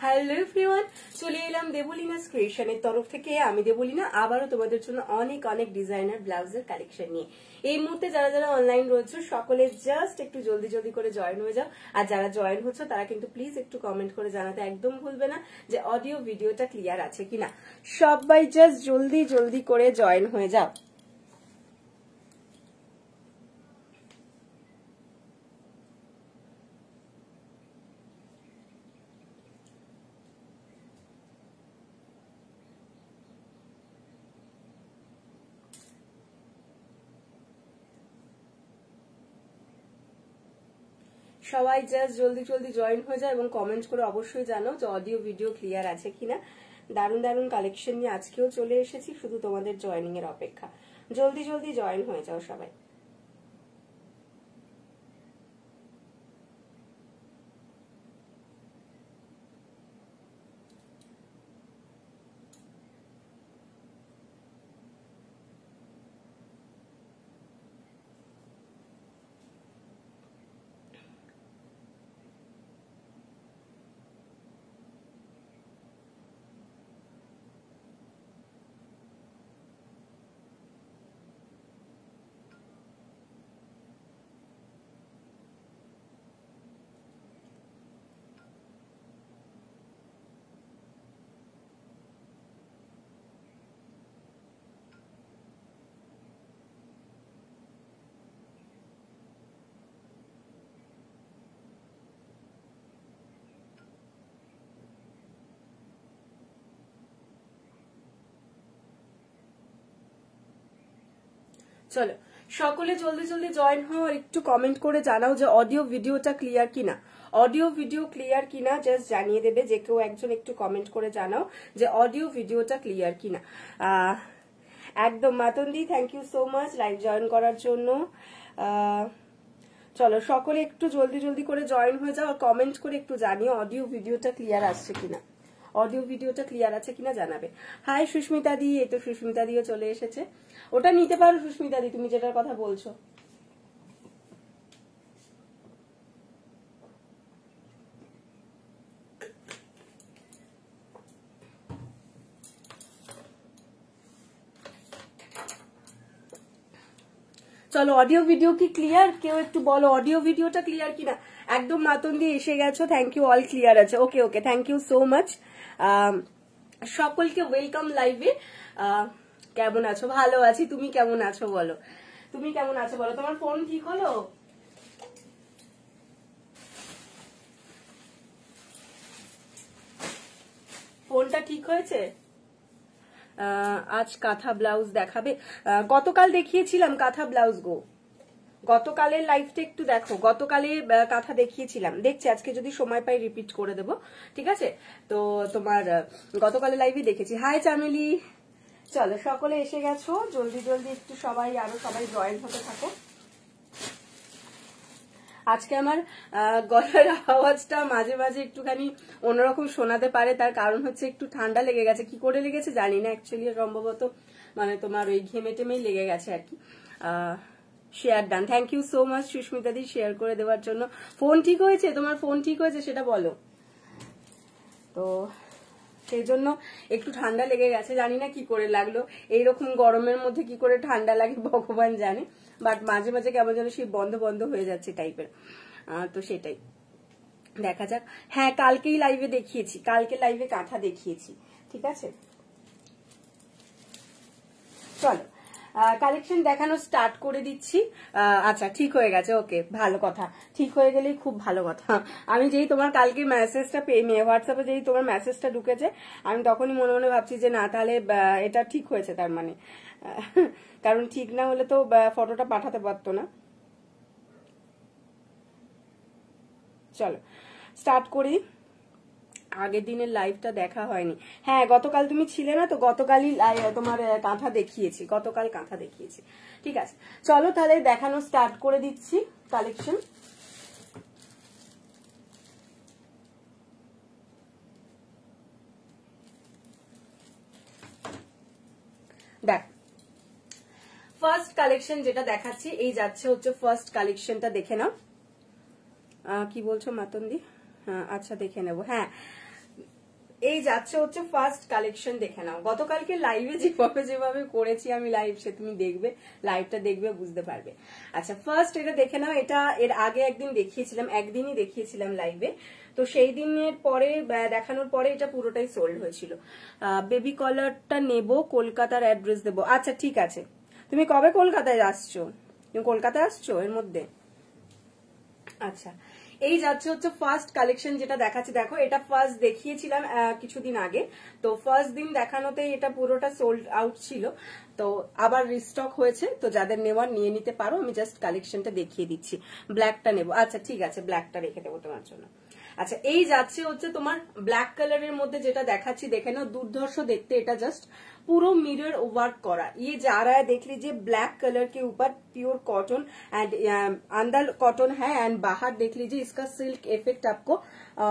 Hello everyone, চলে এলাম দেবলিনাস ক্রিয়েশনের তরফ থেকে। আমি দেবলিনা আবারও তোমাদের জন্য অনেক অনেক ডিজাইনার ব্লাউজের কালেকশন নিয়ে। এই মুহূর্তে যারা যারা অনলাইন রয়েছে সকলে জাস্ট একটু জলদি জলদি করে জয়েন হয়ে যাও। আর যারা জয়েন হচ্ছে তারা কিন্তু প্লিজ একটু কমেন্ট করে জানাতে একদম ভুলবে না যে অডিও ভিডিওটা ক্লিয়ার আছে কিনা। সবাই জাস্ট জলদি জলদি করে জয়েন হয়ে যাও। সবাই জাস্ট জলদি জলদি জয়েন হয়ে যায় এবং কমেন্ট করে অবশ্যই জানাও যে অডিও ভিডিও ক্লিয়ার আছে কিনা। দারুণ দারুণ কালেকশন নিয়ে আজকেও চলে এসেছি, শুধু তোমাদের জয়েনিং এর অপেক্ষা। জলদি জলদি জয়েন হয়ে যাও সবাই। চলো সকলে জলদি জলদি জয়েন হও আর একটু কমেন্ট করে জানাও যে অডিও ভিডিওটা ক্লিয়ার কিনা। অডিও ভিডিও ক্লিয়ার কিনা জাস্ট জানিয়ে দেবে, যে কেউ একজন একটু কমেন্ট করে জানাও যে অডিও ভিডিওটা ক্লিয়ার কিনা। একদম মাতন্দি, thank you so much live join করার জন্য। চলো সকলে একটু জলদি জলদি করে জয়েন হয়ে যাও আর কমেন্ট করে একটু জানিও অডিও ভিডিওটা ক্লিয়ার আসছে কিনা। অডিও ভিডিওটা ক্লিয়ার আছে কিনা জানাবে। হাই সুস্মিতা দি, এই তো সুস্মিতা দিও চলে এসেছে। ওটা নিতে পারো সুস্মিতা দি, তুমি যেটার কথা বলছো। চলো অডিও ভিডিও কি ক্লিয়ার, কেউ একটু বলো অডিও ভিডিওটা ক্লিয়ার কিনা। একদম মাতন দিয়ে এসে গেছো, থ্যাংক ইউ, অল ক্লিয়ার আছে। ওকে ওকে, থ্যাংক ইউ সো মাচ। সকলকে ওয়েলকাম লাইভে। কেমন আছো? ভালো আছি, তুমি কেমন আছো বলো? তুমি কেমন আছো বলো? তোমার ফোন ঠিক হলো? ফোনটা ঠিক হয়েছে? আজ কাঁথা ব্লাউজ দেখাবে? গতকাল দেখিয়েছিলাম কাঁথা ব্লাউজ গো। গতকালের লাইভটা একটু দেখো, গতকালে কাঁথা দেখিয়েছিলাম। দেখছি আজকে যদি সময় পাই রিপিট করে দেবো, ঠিক আছে? তো তোমার গতকালের লাইভে দেখেছি। হাই চামেলি, চলো সকলে এসে গেছো, জলদি জলদি একটু সবাই আরো সবাই জয়েন হতে থাকো। আজকে আমার গলার আওয়াজটা মাঝে মাঝে একটুখানি অন্যরকম শোনাতে পারে, তার কারণ হচ্ছে একটু ঠান্ডা লেগে গেছে। কি করে লেগেছে জানি না, অ্যাকচুয়ালি সম্ভবত মানে তোমার ওই ঘেমে টেমেই লেগে গেছে আর কি। Share done, thank you so much Susmita di share করে দেওয়ার জন্য। ফোন ঠিক হয়েছে? তোমার ফোন ঠিক হয়েছে সেটা বলো। তো সেই জন্য একটু ঠান্ডা লেগে গেছে, জানি না কি করে লাগলো। এইরকম গরমের মধ্যে কি করে ঠান্ডা লাগে ভগবান জানে, বাট মাঝে মাঝে কেমন যেন সেই বন্ধ বন্ধ হয়ে যাচ্ছে টাইপের। তো সেটাই দেখা যাক। হ্যাঁ কালকেই লাইভে দেখিয়েছি, কালকে লাইভে কাঁথা দেখিয়েছি, ঠিক আছে? চলো কালেকশন দেখানো স্টার্ট করে দিচ্ছি। আচ্ছা ঠিক হয়ে গেছে, ওকে ভালো কথা, ঠিক হয়ে গেলেই খুব ভালো কথা। আমি যেই তোমার কালকে মেসেজটা পেয়ে হোয়াটসঅ্যাপে যেই তোমার মেসেজটা ঢুকেছে, আমি তখনই মনে মনে ভাবছি যে না তাহলে এটা ঠিক হয়েছে তার মানে, কারণ ঠিক না হলে তো ফটোটা পাঠাতে পারতো না। চলো স্টার্ট করি। আগের দিনের লাইভটা দেখা হয়নি। হ্যাঁ গতকাল তুমি ছিলে না তো, গতকালই তোমার কাঁথা দেখিয়েছি, গতকাল কাঁথা দেখিয়েছি, ঠিক আছে? চলো তাহলে দেখানো স্টার্ট করে দিচ্ছি কালেকশন। দেখ ফার্স্ট কালেকশন যেটা দেখাচ্ছি এই যাচ্ছে হচ্ছে ফার্স্ট কালেকশনটা, দেখে নাও। কি বলছো মাতন্দি? আচ্ছা দেখে নেব। হ্যাঁ এই যাচ্ছে হচ্ছে ফার্স্ট কালেকশন, দেখে নাও। গতকালকে লাইভে যেভাবে করেছি আমি লাইভ, সে তুমি দেখবে, লাইভটা দেখবে বুঝতে পারবে। আচ্ছা ফার্স্ট এটা দেখে নাও, এটা এর আগে একদিনই দেখিয়েছিলাম লাইভে। তো সেই দিনের পরে দেখানোর পরে এটা পুরোটাই সোল্ড হয়েছিল। বেবি কলারটা নেব, কলকাতার অ্যাড্রেস দেবো। আচ্ছা ঠিক আছে, তুমি কবে কলকাতায় আসছো? তুমি কলকাতায় আসছো এর মধ্যে? আচ্ছা এই যাচ্ছে হচ্ছে ফার্স্ট কালেকশন যেটা দেখাচ্ছি। দেখো এটা ফার্স্ট দেখিয়েছিলাম কিছুদিন আগে, তো ফার্স্ট দিন দেখানোতেই এটা পুরোটা সোল্ড আউট ছিল। তো আবার রিস্টক হয়েছে, তো যাদের নেওয়ার নিয়ে নিতে পারো। আমি জাস্ট কালেকশনটা দেখিয়ে দিচ্ছি। ব্ল্যাকটা নেবো, আচ্ছা ঠিক আছে, ব্ল্যাকটা রেখে দেবো তোমার জন্য। আচ্ছা এই যাচ্ছে হচ্ছে তোমার ব্ল্যাক কালারের মধ্যে যেটা দেখাচ্ছি, দেখে নাও দুর্ধর্ষ দেখতে। এটা জাস্ট पूरा मिरर वर्क करा, ये जा रहा है देख लीजिए ब्लैक कलर के ऊपर प्योर कॉटन एंड अंदर कॉटन है एंड बाहर देख लीजिए इसका सिल्क इफेक्ट आपको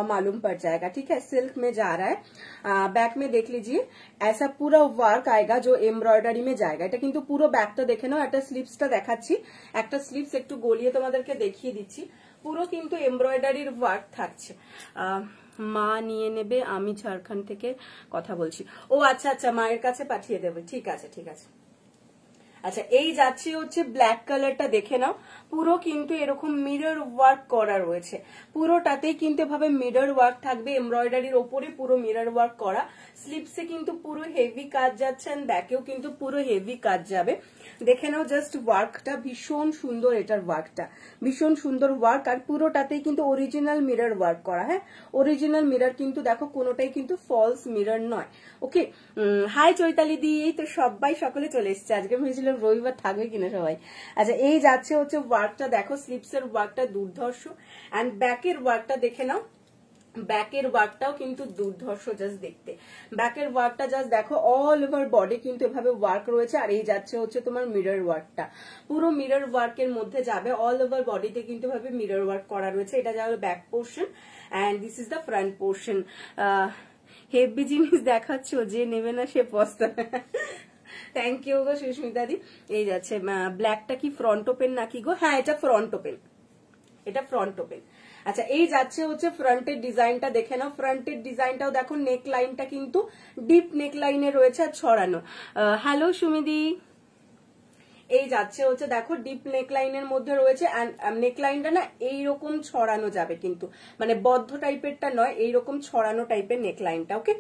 मालूम पड़ जाएगा। ठीक है, सिल्क में जा रहा है। बैक में देख लीजिए ऐसा पूरा वर्क आएगा जो एम्ब्रॉयडारी में जाएगा। এটা কিন্তু পুরো ব্যাকটা দেখে নাও। একটা স্লিভসটা দেখাচ্ছি, একটা স্লিভস একটু গলিয়ে তোমাদেরকে দেখিয়ে দিচ্ছি। পুরো কিন্তু এমব্রয়ডারির ওয়ার্ক থাকছে। মা নিয়ে নেবে, আমি ঝাড়খণ্ড থেকে কথা বলছি। ও আচ্ছা আচ্ছা, মায়ের কাছে পাঠিয়ে দেবে, ঠিক আছে ঠিক আছে। আচ্ছা এই যাচ্ছে হচ্ছে ব্ল্যাক কালারটা দেখে নাও, পুরো কিন্তু এরকম মিরর ওয়ার্ক করা রয়েছে। পুরোটাতেই কিন্তু এভাবে মিরর ওয়ার্ক থাকবে, এমব্রয়ডারির ওপরে পুরো মিরর ওয়ার্ক করা। স্লিপসে কিন্তু পুরো হেভি কাজ যাচ্ছে, এন্ড ব্যাকেও কিন্তু পুরো হেভি কাজ যাবে। দেখে নাও জাস্ট ওয়ার্কটা ভীষণ সুন্দর, এটার ওয়ার্কটা ভীষণ সুন্দর ওয়ার্ক। আর পুরোটাতেই কিন্তু অরিজিনাল মিরর ওয়ার্ক করা। হ্যাঁ অরিজিনাল মিরর, কিন্তু দেখো কোনোটাই কিন্তু ফলস মিরর নয়। ওকে, হাই চৈতালি দি, এই তো সবাই সকলে চলে এসছে। আজকে ভেবেছিলাম রবিবার থাকবে কিনা সবাই। আচ্ছা এই যাচ্ছে হচ্ছে ওয়ার্কটা, দেখো স্লিপসের ওয়ার্কটা দুর্ধর্ষ, এন্ড ব্যাকের ওয়ার্কটা দেখে নাও। ব্যাকের ওয়ার্কটাও কিন্তু দুর্ধর্ষ জাস্ট দেখতে। ব্যাকের ওয়ার্কটা জাস্ট দেখো, অল ওভার বডি কিন্তু এভাবে ওয়ার্ক রয়েছে। আর এই যাচ্ছে হচ্ছে তোমার মিরর ওয়ার্কটা, পুরো মিরর ওয়ার্কের মধ্যে যাবে। অল ওভার বডিতে কিন্তু ভাবে মিরর ওয়ার্ক করা রয়েছে। এটা যাবে back portion and this is the front portion. Heavy জিনিস দেখাচ্ছ, যে নেবে না সে পস্তাবে। থ্যাংক ইউ গো সুস্মিতা দি। এই যাচ্ছে ব্ল্যাকটা কি ফ্রন্ট ওপেন নাকি গো? হ্যাঁ এটা ফ্রন্ট ওপেন, এটা ফ্রন্ট ওপেন। আচ্ছা এই যাচ্ছে হচ্ছে ফ্রন্টের ডিজাইনটা দেখে নাও। ফ্রন্টের ডিজাইনটাও দেখো, নেক লাইনটা কিন্তু ডিপ নেক লাইনে রয়েছে আর ছড়ানো। হ্যালো সুমিদি, এই যাচ্ছে হচ্ছে দেখো ডিপ নেক লাইনের মধ্যে রয়েছে। নেক লাইনটা না এইরকম ছড়ানো যাবে, কিন্তু মানে বদ্ধ টাইপেরটা নয়, এইরকম ছড়ানো টাইপের নেক লাইনটা। ওকে,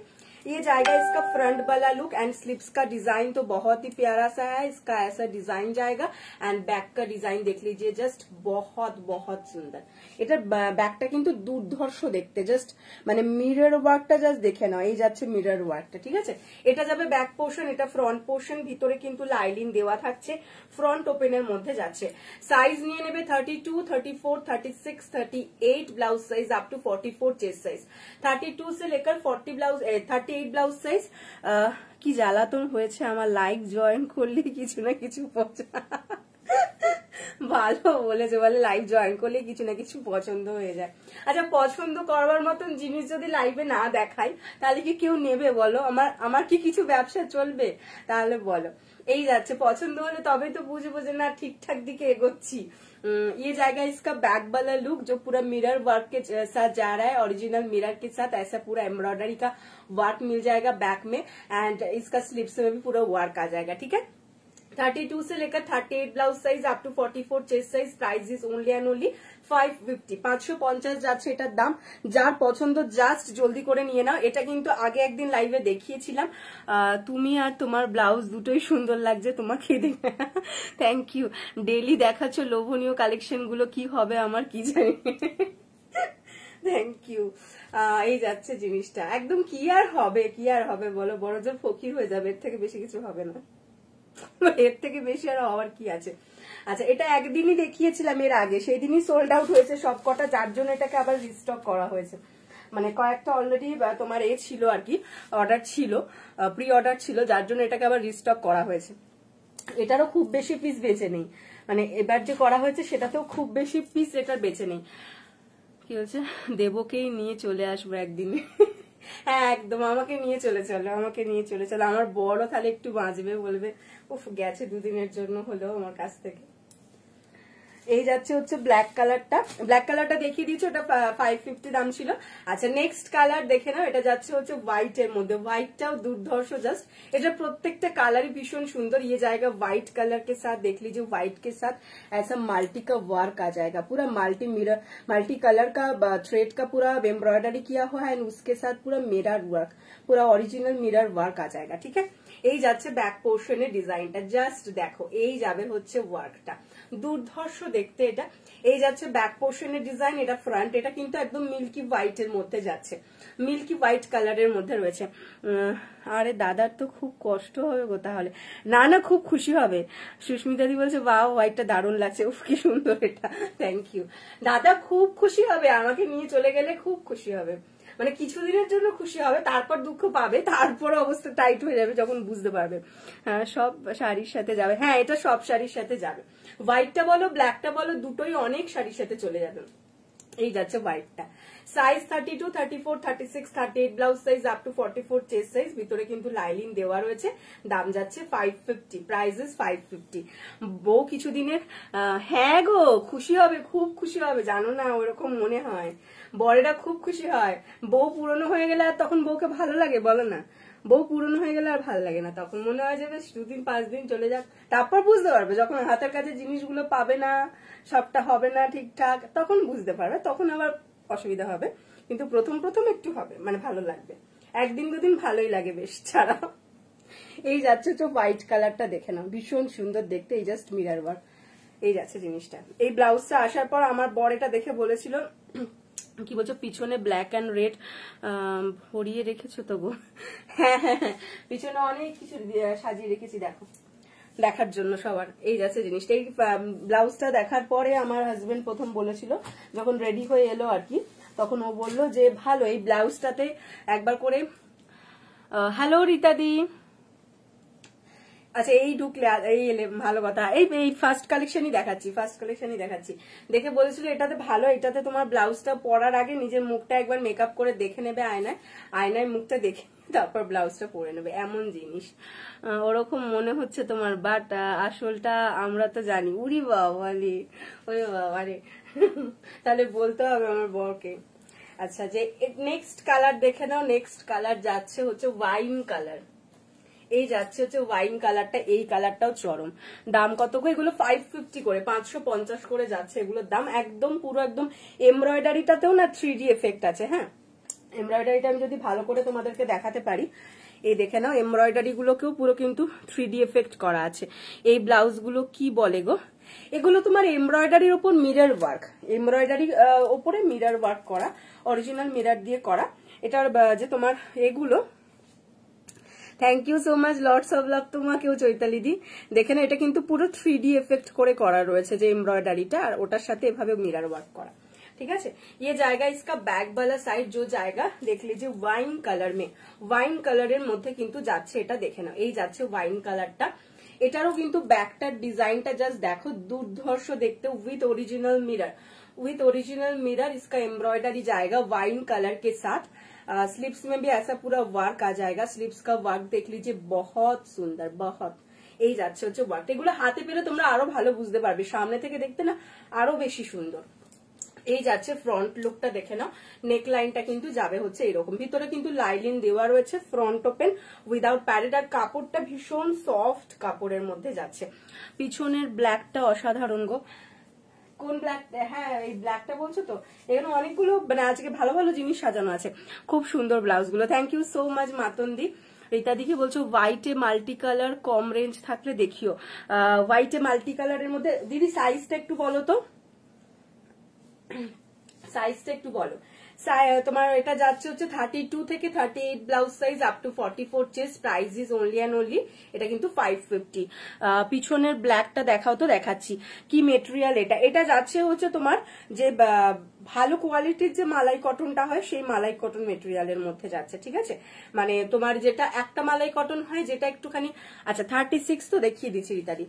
ये जाएगा इसका फ्रंट वाला लुक एंड स्लिप्स का डिजाइन तो बहुत ही प्यारा सा है। इसका ऐसा डिजाइन जाएगा एंड बैक का डिजाइन देख लीजिए, जस्ट बहुत बहुत सुंदर। এটা ব্যাকটা কিন্তু দুর্ধর্ষ দেখতে, জাস্ট মানে মিরর ওয়ার্কটা জাস্ট দেখে নাও। এই যাচ্ছে মিরর ওয়ার্কটা, ঠিক আছে। এটা যাবে ব্যাক পোর্শন, এটা ফ্রন্ট পোর্শন। ভিতরে কিন্তু লাইলিন দেওয়া থাকছে, ফ্রন্ট ওপেনের মধ্যে যাচ্ছে। সাইজ নিয়ে নেবে 32, 34, 36, 38 blouse size up to 44 chest size. 32 से लेकर 40 ব্লাউজ 38 ব্লাউজ সাইজ। কি জ্বালাতন হয়েছে আমার, লাইক জয়েন করলে কিছু না কিছু ভালো বলেছে, বলে লাইভ জয়েন করলে কিছু না কিছু পছন্দ হয়ে যায়। আচ্ছা পছন্দ করবার মতন জিনিস যদি লাইভে না দেখাই তাহলে কি কেউ নেবে বলো? আমার কি কিছু ব্যবসা চলবে? তাহলে বলো। এই যাচ্ছে, পছন্দ হলে তবে তো বুঝবো যে না ঠিকঠাক দিকে এগোচ্ছি। ये जाएगा इसका बैक वाला लुक जो पूरा मिरर वर्क के साथ जा रहा है। ओरिजिनल मिरर के साथ ऐसा पूरा एम्ब्रॉयडरी का वर्क मिल जाएगा बैक में एंड इसका स्लीव्स में भी पूरा वर्क आ जाएगा। ठीक है, 32 से लेकर 38 blouse size up to 44 chest size. Price is only and only 550, 550 যাচ্ছে এটার দাম। যার পছন্দ জাস্ট জলদি করে নিয়ে নাও। এটা কিন্তু আগে একদিন লাইভে দেখিয়েছিলাম। তুমি আর তোমার ব্লাউজ দুটোই সুন্দর লাগছে তোমাকে দেখে। Thank you. ডেইলি দেখাচ্ছ লোভনীয় কালেকশন গুলো, কি হবে আমার কি জানি। Thank you. এই যাচ্ছে জিনিসটা একদম, কি আর হবে বলো, বড়জোর ফকির হয়ে যাবে, এর থেকে বেশি কিছু হবে না, এর থেকে বেশি আর হওয়ার কি আছে। আচ্ছা এটা একদিনই দেখিয়েছিলাম এর আগে, সেই দিনই সোল্ড আউট হয়েছে সবকটা, যার জন্য এটাকে আবার রিস্টক করা হয়েছে। মানে কয়েকটা অলরেডি তোমার ছিল আর কি, অর্ডার ছিল, প্রি অর্ডার ছিল, যার জন্য এটাকে আবার রিস্টক করা হয়েছে। এটারও খুব বেশি পিস বেঁচে নেই, মানে এবার যে করা হয়েছে সেটাতেও খুব বেশি পিস এটার বেঁচে নেই। কি হচ্ছে, দেবকেই নিয়ে চলে আসবো একদিন। হ্যাঁ একদম, আমাকে নিয়ে চলে চলো। আমার বড় তাহলে একটু বাঁচবে, বলবে উফ গেছে দুদিনের জন্য হলেও আমার কাছ থেকে। এই যাচ্ছে হচ্ছে ব্ল্যাক কালারটা দেখিয়ে দিয়েছি, ওটা 550 দাম ছিল। আচ্ছা নেক্সট কালার দেখে নাও, এটা যাচ্ছে হচ্ছে হোয়াইট এর মধ্যে, হোয়াইটটাও দুর্ধর্ষ জাস্ট, এটা প্রত্যেকটা কালারই ভীষণ সুন্দর। ये जाएगा व्हाइट कलर के साथ, देख लीजिए व्हाइट के साथ ऐसा मल्टी का वर्क आ जाएगा, पूरा मल्टी कलर का थ्रेड का पूरा एम्ब्रॉयडरी किया हुआ है, उसके साथ पूरा मिरर वर्क, पूरा ओरिजिनल मिरर वर्क आ जाएगा। ठीक है, এই যাচ্ছে ব্যাক পোর্শনের ডিজাইনটা, জাস্ট দেখো এই যাবে হচ্ছে ওয়ার্কটা, দুর্ধর্ষ দেখতে এটা। এই যাচ্ছে ব্যাক পোর্শনের ডিজাইন, এটা ফ্রন্ট, এটা কিন্তু একদম মিল্কি হোয়াইট এর মধ্যে যাচ্ছে, মিল্কি হোয়াইট কালারের মধ্যে রয়েছে। আরে দাদার তো খুব কষ্ট হবে গো তাহলে, না না খুব খুশি হবে। সুস্মিতা দি বলছে বাহ হোয়াইটটা দারুণ লাগছে, উফ কি সুন্দর এটা, থ্যাংক ইউ। দাদা খুব খুশি হবে, আমাকে নিয়ে চলে গেলে খুব খুশি হবে, মানে কিছুদিনের জন্য খুশি হবে, তারপর দুঃখ পাবে, তারপর অবস্থা টাইট হয়ে যাবে যখন বুঝতে পারবে। হ্যাঁ সব শাড়ির সাথে যাবে, হ্যাঁ এটা সব শাড়ির সাথে যাবে, হোয়াইটটা বলো ব্ল্যাকটা বলো দুটোই অনেক শাড়ির সাথে চলে যাবে। এই যাচ্ছে হোয়াইটটা, size 32, 34, 36, 38, blouse size up to 44 chest size, ভিতরে কিন্তু লাইলিন দেওয়া রয়েছে, দাম যাচ্ছে 550, প্রাইসেস 550। বউ কিছুদিনের, হ্যাঁ গো খুশি হবে, খুব খুশি হবে, জানো না ওরকম মনে হয়, বরেরা খুব খুশি হয়। বউ পুরনো হয়ে গেলে আর তখন বউকে ভালো লাগে বলো না, বউ পুরনো হয়ে গেলে আর ভালো লাগে না, তখন মনে হয় যে বেশ 2 দিন 5 দিন চলে যাক, তারপর বুঝতে পারবে যখন হাতের কাছে জিনিসগুলো পাবে না, সবটা হবে না ঠিকঠাক, তখন বুঝতে পারবে, তখন আবার অসুবিধা হবে, কিন্তু প্রথম প্রথম একটু হবে, মানে ভালো লাগবে, 1 দিন 2 দিন ভালোই লাগে বেশ ছাড়া। এই যাচ্ছে তো হোয়াইট কালারটা দেখে নাও, ভীষণ সুন্দর দেখতে, এই জাস্ট মিরর ওয়ার্ক, এই যাচ্ছে জিনিসটা। এই ব্লাউজটা আসার পর আমার বর এটা দেখে বলেছিল কি বলছো পিছনে ব্ল্যাক এন্ড রেড ভরিয়ে রেখেছো তো গো, হ্যাঁ হ্যাঁ হ্যাঁ পিছনে অনেক কিছু সাজিয়ে রেখেছি দেখো, দেখার জন্য সবার। এই যাচ্ছে জিনিসটা, এই ব্লাউজটা দেখার পরে আমার হাজবেন্ড প্রথম বলেছিল, যখন রেডি হয়ে এলো আর কি, তখন ও বললো যে ভালো এই ব্লাউজটাতে একবার করে, হ্যালো রীতাদি, আচ্ছা এই ঢুকলে এই এলে ভালো কথা, এই ফার্স্ট কালেকশনই দেখাচ্ছি, দেখে বলেছিল এটাতে ভালো, এটাতে তোমার ব্লাউজটা পরার আগে নিজের মুখটা একবার মেকআপ করে দেখে নেবে আয়নায় মুখটা দেখে তারপর ব্লাউজটা পরে নেবে, এমন জিনিস ওরকম মনে হচ্ছে তোমার, বাট আসলটা আমরা তো জানি। উরি বাবারে, ওরে বাবারে, তাহলে বলতে হবে আমার বরকে। আচ্ছা যে নেক্সট কালার দেখে নাও, নেক্সট কালার যাচ্ছে হচ্ছে ওয়াইন কালার, এই যাচ্ছে হচ্ছে ওয়াইন কালারটা, এই কালারটাও চরম, দাম কত করে এগুলো 550 করে, 550 করে যাচ্ছে এগুলোর দাম, একদম পুরো একদম এমব্রয়ডারিটাতেও না 3D এফেক্ট আছে। হ্যাঁ এমব্রয়ডারিটা আমি যদি ভালো করে তোমাদেরকে দেখাতে পারি, এই দেখে নাও এমব্রয়ডারি গুলোকেও পুরো কিন্তু 3D এফেক্ট করা আছে। এই ব্লাউজ গুলো কি বলে গো, এগুলো তোমার এমব্রয়ডারির উপর মিরর ওয়ার্ক, এমব্রয়ডারির উপরে মিরর ওয়ার্ক করা, অরিজিনাল মিরর দিয়ে করা, এটার যে তোমার এগুলো, thank you so much, lots of love তোমাকেও চৈতালি দি। দেখে না এটা কিন্তু পুরো 3D এফেক্ট করে করা রয়েছে যে এমব্রয়ডারিটা, আর ওটার সাথে এভাবে মিরর ওয়ার্ক করা। ঠিক আছে, ये जाएगा इसका बैक वाला साइड जो जाएगा देख लीजिए वाइन कलर में, वाइन কালারের মধ্যে কিন্তু যাচ্ছে, এটা দেখে নাও এই যাচ্ছে ওয়াইন কালারটা, এটারও কিন্তু ব্যাকটার ডিজাইনটা জাস্ট দেখো দুর্ধর্ষ দেখতে, विथ ओरिजिनल मिरर इसका एम्ब्रॉयडरी जाएगा वाइन कलर के साथ। स्लीव्स में भी ऐसा पूरा वर्क आ जाएगा, स्लीव्स का वर्क देख लीजिए बहुत सुंदर, बहुत এই যাচ্ছে হচ্ছে ওয়ার্ক, এগুলো হাতে পেলে তোমরা আরো ভালো বুঝতে পারবে, সামনে থেকে দেখতে না আরো বেশি সুন্দর। এই যাচ্ছে ফ্রন্ট লুকটা দেখে নাও, নেক লাইনটা কিন্তু যাবে হচ্ছে এরকম, ভিতরে কিন্তু লাইলিন দেওয়া রয়েছে, ফ্রন্ট ওপেন উইদাউট প্যাডেড, আর কাপড়টা ভীষণ সফট কাপড়ের মধ্যে যাচ্ছে। পিছনের ব্ল্যাকটা অসাধারণ গো, কোন ব্ল্যাক, হ্যাঁ এই ব্ল্যাকটা বলছো তো, এখানে অনেকগুলো মানে আজকে ভালো ভালো জিনিস সাজানো আছে, খুব সুন্দর ব্লাউজ গুলো। থ্যাংক ইউ সো মাচ মাতন্দি। রীতা দিকে বলছো হোয়াইটে মাল্টি কালার কম রেঞ্জ থাকলে দেখিও, হোয়াইটে মাল্টি কালারের মধ্যে দিদি সাইজটা একটু বলো তো, সাইজটা একটু বলো। তোমার এটা যাচ্ছে হচ্ছে 32 থেকে 38 blouse size up to 44 chest, price is only and only, এটা কিন্তু 550। পিছনের ব্ল্যাকটা দেখাও তো, দেখাচ্ছি কি মেটেরিয়াল, এটা যাচ্ছে হচ্ছে তোমার যে ভালো কোয়ালিটির যে মালাই কটনটা হয় সেই মালাই কটন মেটেরিয়ালের মধ্যে যাচ্ছে। ঠিক আছে, মানে তোমার যেটা একটা মালাই কটন হয় যেটা একটুখানি, আচ্ছা 36 তো দেখিয়ে দিচ্ছি রীতাদি,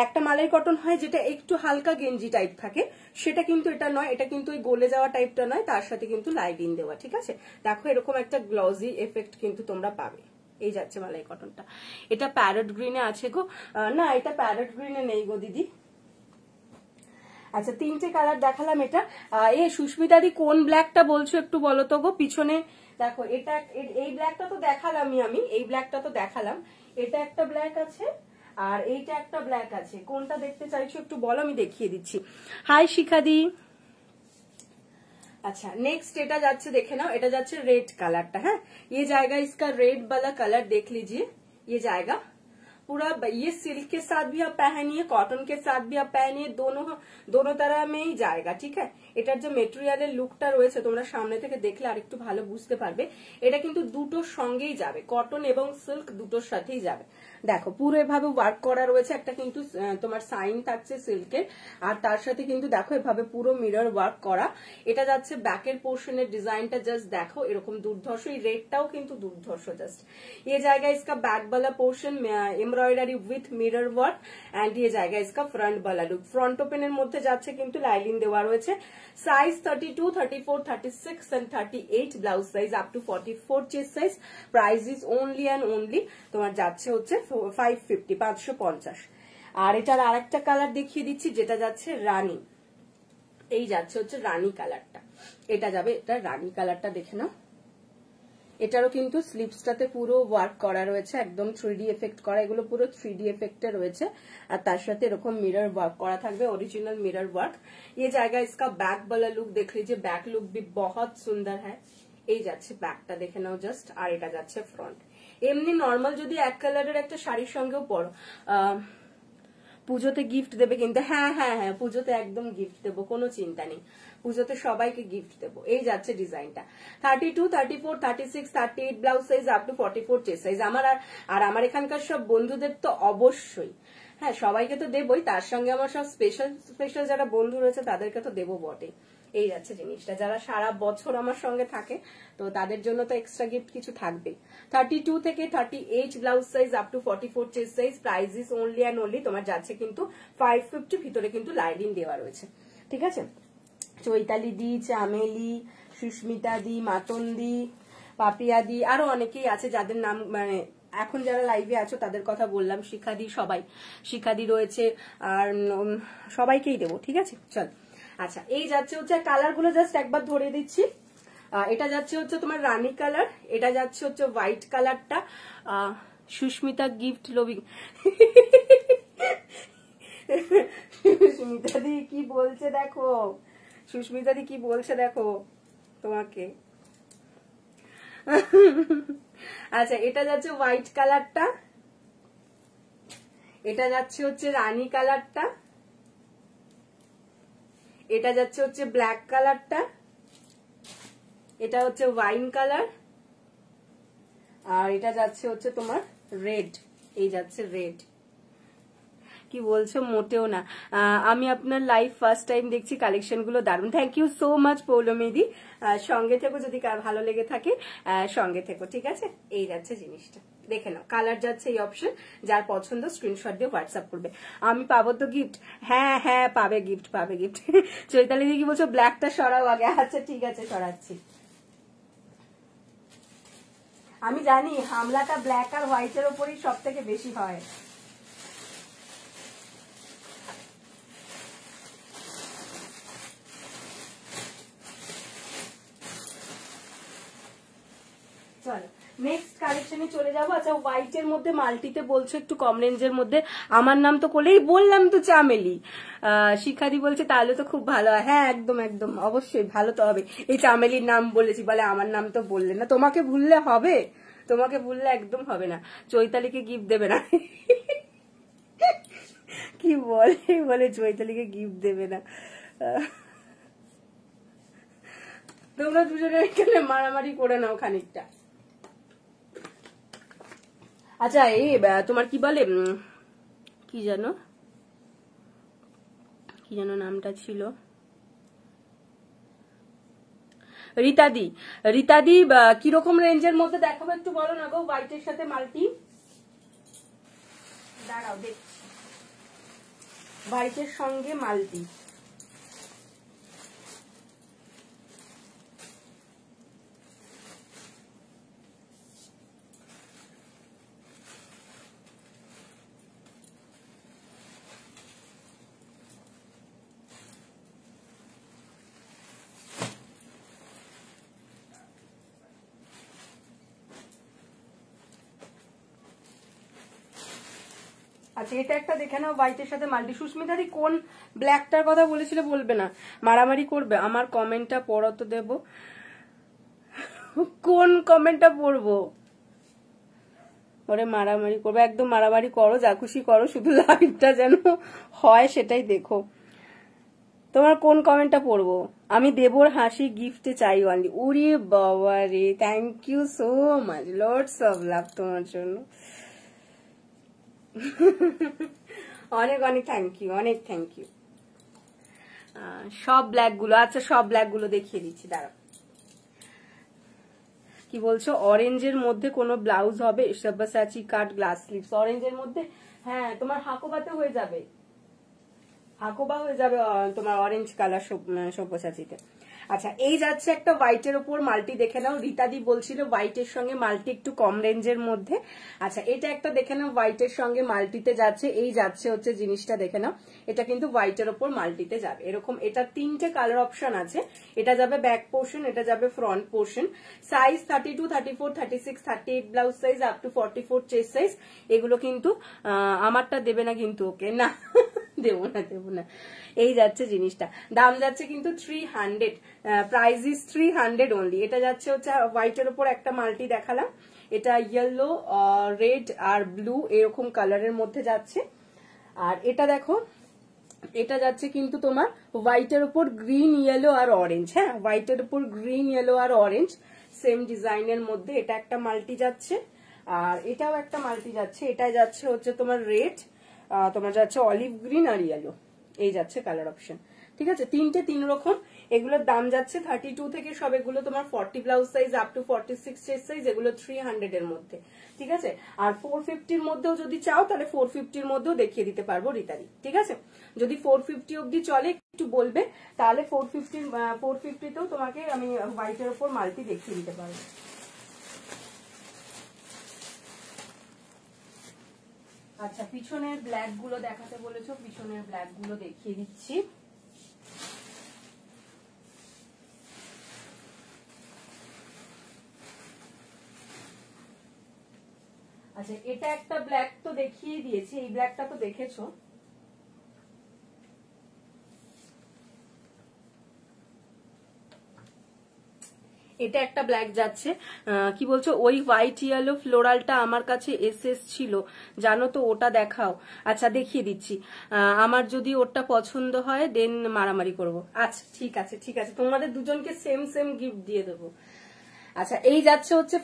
একটা মালাই কটন হয় যেটা একটু হালকা গেঞ্জি টাইপ থাকে, সেটা কিন্তু এটা নয়, এটা কিন্তু ওই গলে যাওয়া টাইপটা নয়, তার সাথে কিন্তু লাইলিন দেওয়া। ঠিক আছে, দেখো এরকম একটা গ্লজি এফেক্ট কিন্তু তোমরা পাবে। এই যাচ্ছে মালাই কটনটা, এটা প্যারট গ্রিনে আছে গো, না এটা প্যারট গ্রিনে নেই গো দিদি, আচ্ছা, 3টে কালার দেখালাম। এটা এ সুস্মিতাদি কোন ব্ল্যাকটা বলছো একটু বলো তো গো। পিছনে দেখো, এটা এই ব্ল্যাকটা তো দেখালামই আমি, এই ব্ল্যাকটা তো দেখালাম। এটা একটা ব্ল্যাক আছে আর এইটা একটা ব্ল্যাক আছে, কোনটা দেখতে চাইছো একটু বলো, আমি দেখিয়ে দিচ্ছি। হাই শিখাদি। अच्छा नेक्स्ट এটা যাচ্ছে, দেখে নাও, এটা যাচ্ছে रेड कलरটা। হ্যাঁ, ये जाएगा इसका रेड वाला कलर, देख लीजिए ये जाएगा पूरा। ये सिल्क के साथ भी आप पहनिए, कॉटन के साथ भी आप पहनिए, दोनों तरह में ही जाएगा। ठीक है, এটার যে মেটেরিয়ালের লুকটা রয়েছে তোমরা সামনে থেকে দেখলে আরেকটু ভালো বুঝতে পারবে। এটা কিন্তু দুটোর সঙ্গেই যাবে, কটন এবং সিল্ক দুটোর সাথেই যাবে। দেখো পুরো এভাবে ওয়ার্ক করা রয়েছে, একটা কিন্তু তোমার সাইন থাকছে সিল্কের, আর তার সাথে কিন্তু দেখো এভাবে পুরো মিরর ওয়ার্ক করা। এটা যাচ্ছে ব্যাকের পোর্শনের ডিজাইনটা, জাস্ট দেখো এরকম দুর্ধর্ষ, এই রেডটাও কিন্তু দুর্ধর্ষ। জাস্ট ये जाएगा इसका बैक वाला portion embroidery with mirror work and ये जाएगा इसका फ्रंट वाला लुक। फ्रंट ओपেনের মধ্যে যাচ্ছে কিন্তু লাইলিন দেওয়া রয়েছে। Size 32, 34, 36 and 38 blouse size up to 44 chest size. Price is only and only তোমার যাচ্ছে হচ্ছে 550, 550। আর এটার আরেকটা কালার দেখিয়ে দিচ্ছি, যেটা যাচ্ছে রানী। এই যাচ্ছে হচ্ছে রানী কালারটা, এটা যাবে, এটা রানী কালারটা দেখে নাও। এটারও কিন্তু স্লিপসটাতে পুরো ওয়ার্ক করা রয়েছে, একদম 3D এফেক্ট করা, এগুলো পুরো 3D এফেক্টে রয়েছে। আর তার সাথে এরকম মিরর ওয়ার্ক করা থাকবে, ओरिजिनल मिरर वर्क। ये जाएगा इसका बैक वाला लुक, देख लीजिए बैक लुक भी बहुत सुंदर है। এই যাচ্ছে ব্যাকটা, দেখে নাও জাস্ট। আর এটা যাচ্ছে ফ্রন্ট। এমনি নর্মাল যদি এক কালারের একটা শাড়ির সঙ্গেও পরো, পুজোতে গিফট দেবে কিন্তু, হ্যাঁ হ্যাঁ হ্যাঁ পুজোতে একদম গিফট দেবো, কোনো চিন্তা নেই, পুজোতে সবাইকে গিফট দেবো। এই যাচ্ছে ডিজাইনটা 32, 34, 36, 38 blouse size up to 44 chest size. আর আমার এখানকার সব বন্ধুদের তো অবশ্যই, হ্যাঁ সবাইকে তো দেবই, তার সঙ্গে আমার সব স্পেশাল যারা বন্ধু রয়েছে তাদেরকে তো দেবো বটে। এই যাচ্ছে জিনিসটা, যারা সারা বছর আমার সঙ্গে থাকে তো তাদের জন্য তো এক্সট্রা গিফট কিছু থাকবে। 32 থেকে 38 blouse size up to 44 chest size. Price is only and only তোমার যাচ্ছে কিন্তু 550, ভিতরে কিন্তু লাইনিং দেওয়া রয়েছে। ঠিক আছে, চৈতালি দি, চামেলি, সুস্মিতা দি, মাতন দি, পাপিয়া দি, আরো অনেকেই আছে যাদের নাম মানে এখন যারা লাইভে আছো তাদের কথা বললাম, শিখাদি, সবাই শিখাদি রয়েছে, আর সবাইকেই দেবো। ঠিক আছে, চল। আচ্ছা, এই যাচ্ছে হচ্ছে কালার গুলো জাস্ট একবার ধরে দিচ্ছি। এটা যাচ্ছে হচ্ছে তোমার রানী কালার, এটা যাচ্ছে হচ্ছে হোয়াইট কালারটা। সুস্মিতা গিফট লবি সুস্মিতা দি কি বলছে দেখো, সুস্মিতা দি কি বলছে দেখো তোমাকে। আচ্ছা, এটা যাচ্ছে হোয়াইট কালারটা, এটা যাচ্ছে হচ্ছে রানী কালারটা, এটা যাচ্ছে হচ্ছে ব্ল্যাক কালারটা, এটা হচ্ছে ওয়াইন কালার, আর এটা যাচ্ছে হচ্ছে তোমার রেড। এই যাচ্ছে রেড। কি বলছো? মোটেও না, আমি আপনার লাইভ ফার্স্ট টাইম দেখছি, কালেকশন গুলো দারুণ। থ্যাংক ইউ সো মাচ পৌলমিদি, সঙ্গে থেকো, যদি ভালো লেগে থাকে সঙ্গে থেকো। ঠিক আছে, এই যাচ্ছে জিনিসটা, দেখে নাও। কালার যাচ্ছে এই অপশন, যার পছন্দ স্ক্রিনশট দিয়ে হোয়াটসঅ্যাপ করবে। আমি পাবো তো গিফট? হ্যাঁ হ্যাঁ পাবে গিফট, পাবে গিফট। চৈতালি দি কি বলছো? ব্ল্যাকটা সরাও আগে। আচ্ছা ঠিক আছে, সরাচ্ছি। আমি জানি হামলাটা ব্ল্যাক আর হোয়াইটের ওপরই সব থেকে বেশি হয়। চলো নেক্সট কালেকশনে চলে যাবো। আচ্ছা, হোয়াইট এর মধ্যে মাল্টিতে বলছো একটু কম রেঞ্জের মধ্যে, আমার নাম তো করলেই বললাম তো চামেলি। শিখাদি বলছে তাহলে তো খুব ভালো হয়। হ্যাঁ একদম একদম, অবশ্যই ভালো তো হবে। এই চামেলির নাম বলেছি বলে আমার নাম তো বললে না, তোমাকে ভুললে হবে? তোমাকে ভুললে একদম হবে না। চৈতালিকে গিফট দেবে না? কি বলে চৈতালিকে গিফট দেবে না? তোমরা দুজনে এখানে মারামারি করে নাও খানিকটা। আচ্ছা, এই তোমার কি বলে, কি জানো নামটা ছিল, রীতাদি। রীতাদি কিরকম রেঞ্জের মধ্যে দেখাবো একটু বলো না গো? হোয়াইটের সাথে মাল্টি, দাঁড়াও দেখছি। হোয়াইটের সঙ্গে মাল্টি, আচ্ছা এটা একটা দেখে নাও, হোয়াইটের সাথে মাল্টি। সুস্মিতা দি কোন ব্ল্যাকটার কথা বলেছিল বলবে না, মারামারি করবে। আমার কমেন্টটা পড়ো তো দেব, কোন কমেন্টটা পড়বো? ওরে মারামারি করবে, একদম মারামারি করো, যা খুশি করো, শুধু লাইভটা যেন হয় সেটাই দেখো। তোমার কোন কমেন্টটা পড়বো? আমি দেবর হাসি গিফটে চাই অনলি। উরি বাবা রে, thank you so much, lots of love তোমার জন্য। অনেক অনেক থ্যাংক ইউ, অনেক থ্যাংক ইউ। সব ব্ল্যাক গুলো, আচ্ছা সব ব্ল্যাক গুলো দেখিয়ে দিচ্ছি, দাঁড়াও। কি বলছো? অরেঞ্জের মধ্যে কোনো ব্লাউজ হবে? সব্যাসাচি কাট গ্লাস স্লিভস অরেঞ্জের মধ্যে? হ্যাঁ তোমার হাকোবাতে হয়ে যাবে, হাকোবা হয়ে যাবে তোমার অরেঞ্জ কালার সব্যসাচীতে। আচ্ছা এই যাচ্ছে একটা হোয়াইটের ওপর মাল্টি, দেখে নাও। রীতাদি বলছিল হোয়াইটের সঙ্গে মাল্টি একটু কম রেঞ্জের মধ্যে। আচ্ছা এটা একটা দেখে নাও, হোয়াইটের সঙ্গে মাল্টিতে যাচ্ছে, এই যাচ্ছে হচ্ছে জিনিসটা দেখে নাও। এটা কিন্তু হোয়াইটের ওপর মাল্টিতে যাবে এরকম। এটা 3টে কালার অপশন আছে। এটা যাবে ব্যাক পোর্শন, এটা যাবে front portion. Size 32, 34, 36, 38 blouse size up to 44 chest size. এগুলো কিন্তু আমারটা দেবে না কিন্তু, ওকে না দেবো না দেবো না। এই যাচ্ছে জিনিসটা, দাম যাচ্ছে কিন্তু 300, প্রাইস ইজ 300 অনলি। এটা যাচ্ছে হচ্ছে হোয়াইটের উপর একটা মাল্টি দেখালাম, এটা ইয়েলো, রেড আর ব্লু এরকম কালারের মধ্যে যাচ্ছে। আর এটা দেখো, এটা যাচ্ছে কিন্তু তোমার হোয়াইটের উপর গ্রিন ইয়েলো আর অরেঞ্জ। হ্যাঁ হোয়াইটের উপর গ্রিন ইয়েলো আর অরেঞ্জ সেম ডিজাইনের মধ্যে এটা একটা মাল্টি যাচ্ছে। আর এটাও একটা মাল্টি যাচ্ছে, এটা যাচ্ছে হচ্ছে তোমার রেড, তোমার যাচ্ছে অলিভ গ্রিন আর ইয়েলো, এই যাচ্ছে কালার অপশন। ঠিক আছে, 3টে 3 রকম। এগুলোর দাম যাচ্ছে 32 থেকে সব, এগুলো তোমার 40 blouse size up to 46 chest size, এগুলো 300 এর মধ্যে। ঠিক আছে, আর 450 মধ্যেও যদি চাও তাহলে 450 মধ্যেও দেখিয়ে দিতে পারবো রীতাদি। ঠিক আছে, যদি 450 অব্দি চলে একটু বলবে, তাহলে 450তেও তোমাকে আমি হোয়াইটের উপর মাল্টি দেখিয়ে দিতে পারবো। আচ্ছা পিছনের ব্ল্যাক গুলো দেখাতে বলেছো, পিছনের ব্ল্যাক গুলো দেখিয়ে দিচ্ছি। আচ্ছা এটা একটা ব্ল্যাক তো দেখিয়ে দিয়েছি, এই ব্ল্যাকটা তো দেখেছো। এটা একটা ব্ল্যাক যাচ্ছে, কি বলছো? ওই হোয়াইট ইয়েলো ফ্লোরালটা আমার কাছে এসএস ছিল জানো তো, ওটা দেখাও। আচ্ছা দেখিয়ে দিচ্ছি, আমার যদি ওটা পছন্দ হয় দেন মারামারি করব। আচ্ছা ঠিক আছে ঠিক আছে, তোমাদের দুজনকে সেম সেম গিফট দিয়ে দেবো। আচ্ছা এই যাচ্ছে হচ্ছে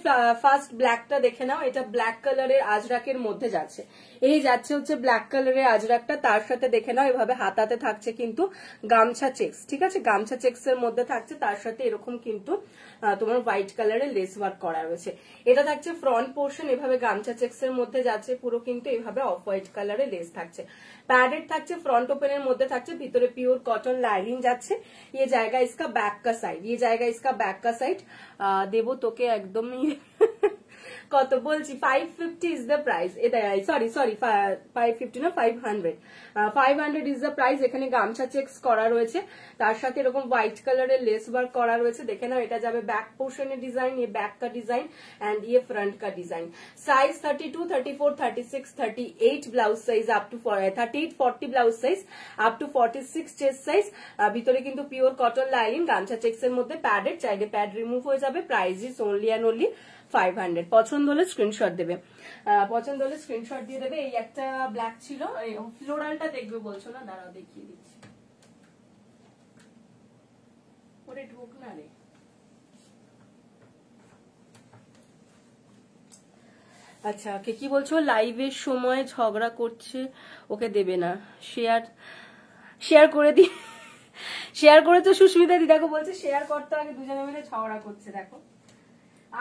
ফার্স্ট ব্ল্যাকটা দেখে নাও, এটা ব্ল্যাক কালারের আজরাকের মধ্যে যাচ্ছে। এই যাচ্ছে হচ্ছে ব্ল্যাক কালারের আজরাকটা, তার সাথে দেখে নাও এভাবে হাতাতে থাকছে কিন্তু গামছা চেক্স। ঠিক আছে, গামছা চেক্স এর মধ্যে থাকছে, তার সাথে এরকম কিন্তু তোমার হোয়াইট কালারের লেস ওয়ার্ক করা রয়েছে। এটা থাকছে ফ্রন্ট পোর্শন, এভাবে গামছা চেক্স এর মধ্যে যাচ্ছে পুরো, কিন্তু এভাবে অফ হোয়াইট কালারের লেস থাকছে। প্যাডেড থাকছে, ফ্রন্ট ওপেনের মধ্যে থাকছে, ভিতরে পিওর কটন লাইনিং যাচ্ছে। ये जाएगा इसका बैक का साइड, ये जाएगा इसका बैक का साइड। দেবো তোকে একদমই কত বলছি, 550 ইজ দ্য প্রাইস। সরি 550 না 500, 500 ইজ দ্য প্রাইস। এখানে গামছা চেক্স করা রয়েছে, তার সাথে এরকম হোয়াইট কালারের লেস ওয়ার্ক করা রয়েছে। দেখে নাও এটা যাবে ব্যাক পোর্শনের ডিজাইন, ये बैक का डिजाइन एंड ये फ्रंट का design. Size 32, 34, 36, 38 blouse size up two 38, 40 blouse size up to 46 chest size. ভিতরে কিন্তু পিওর কটন লাইনিং, গামছা চেক্স এর মধ্যে প্যাডেড, চাইলে প্যাড রিমুভ হয়ে যাবে। Price is only and only 500। পছন্দ হলে স্ক্রিনশট দেবে, পছন্দ হলে স্ক্রিনশট দিয়ে দেবে। এই একটা ব্ল্যাক ছিল, ফ্লোরালটা দেখবে বলছো না, দাঁড়াও দেখিয়ে দিচ্ছি। ওরে ঢোক না রে। আচ্ছা কে কি বলছো? লাইভের সময় ঝগড়া করছে, ওকে দেবে না। শেয়ার করে দি, শেয়ার করেছো সুস্মিতা দি, দেখো বলছে শেয়ার করতে আগে, দুজনে মিলে ঝগড়া করছে। দেখো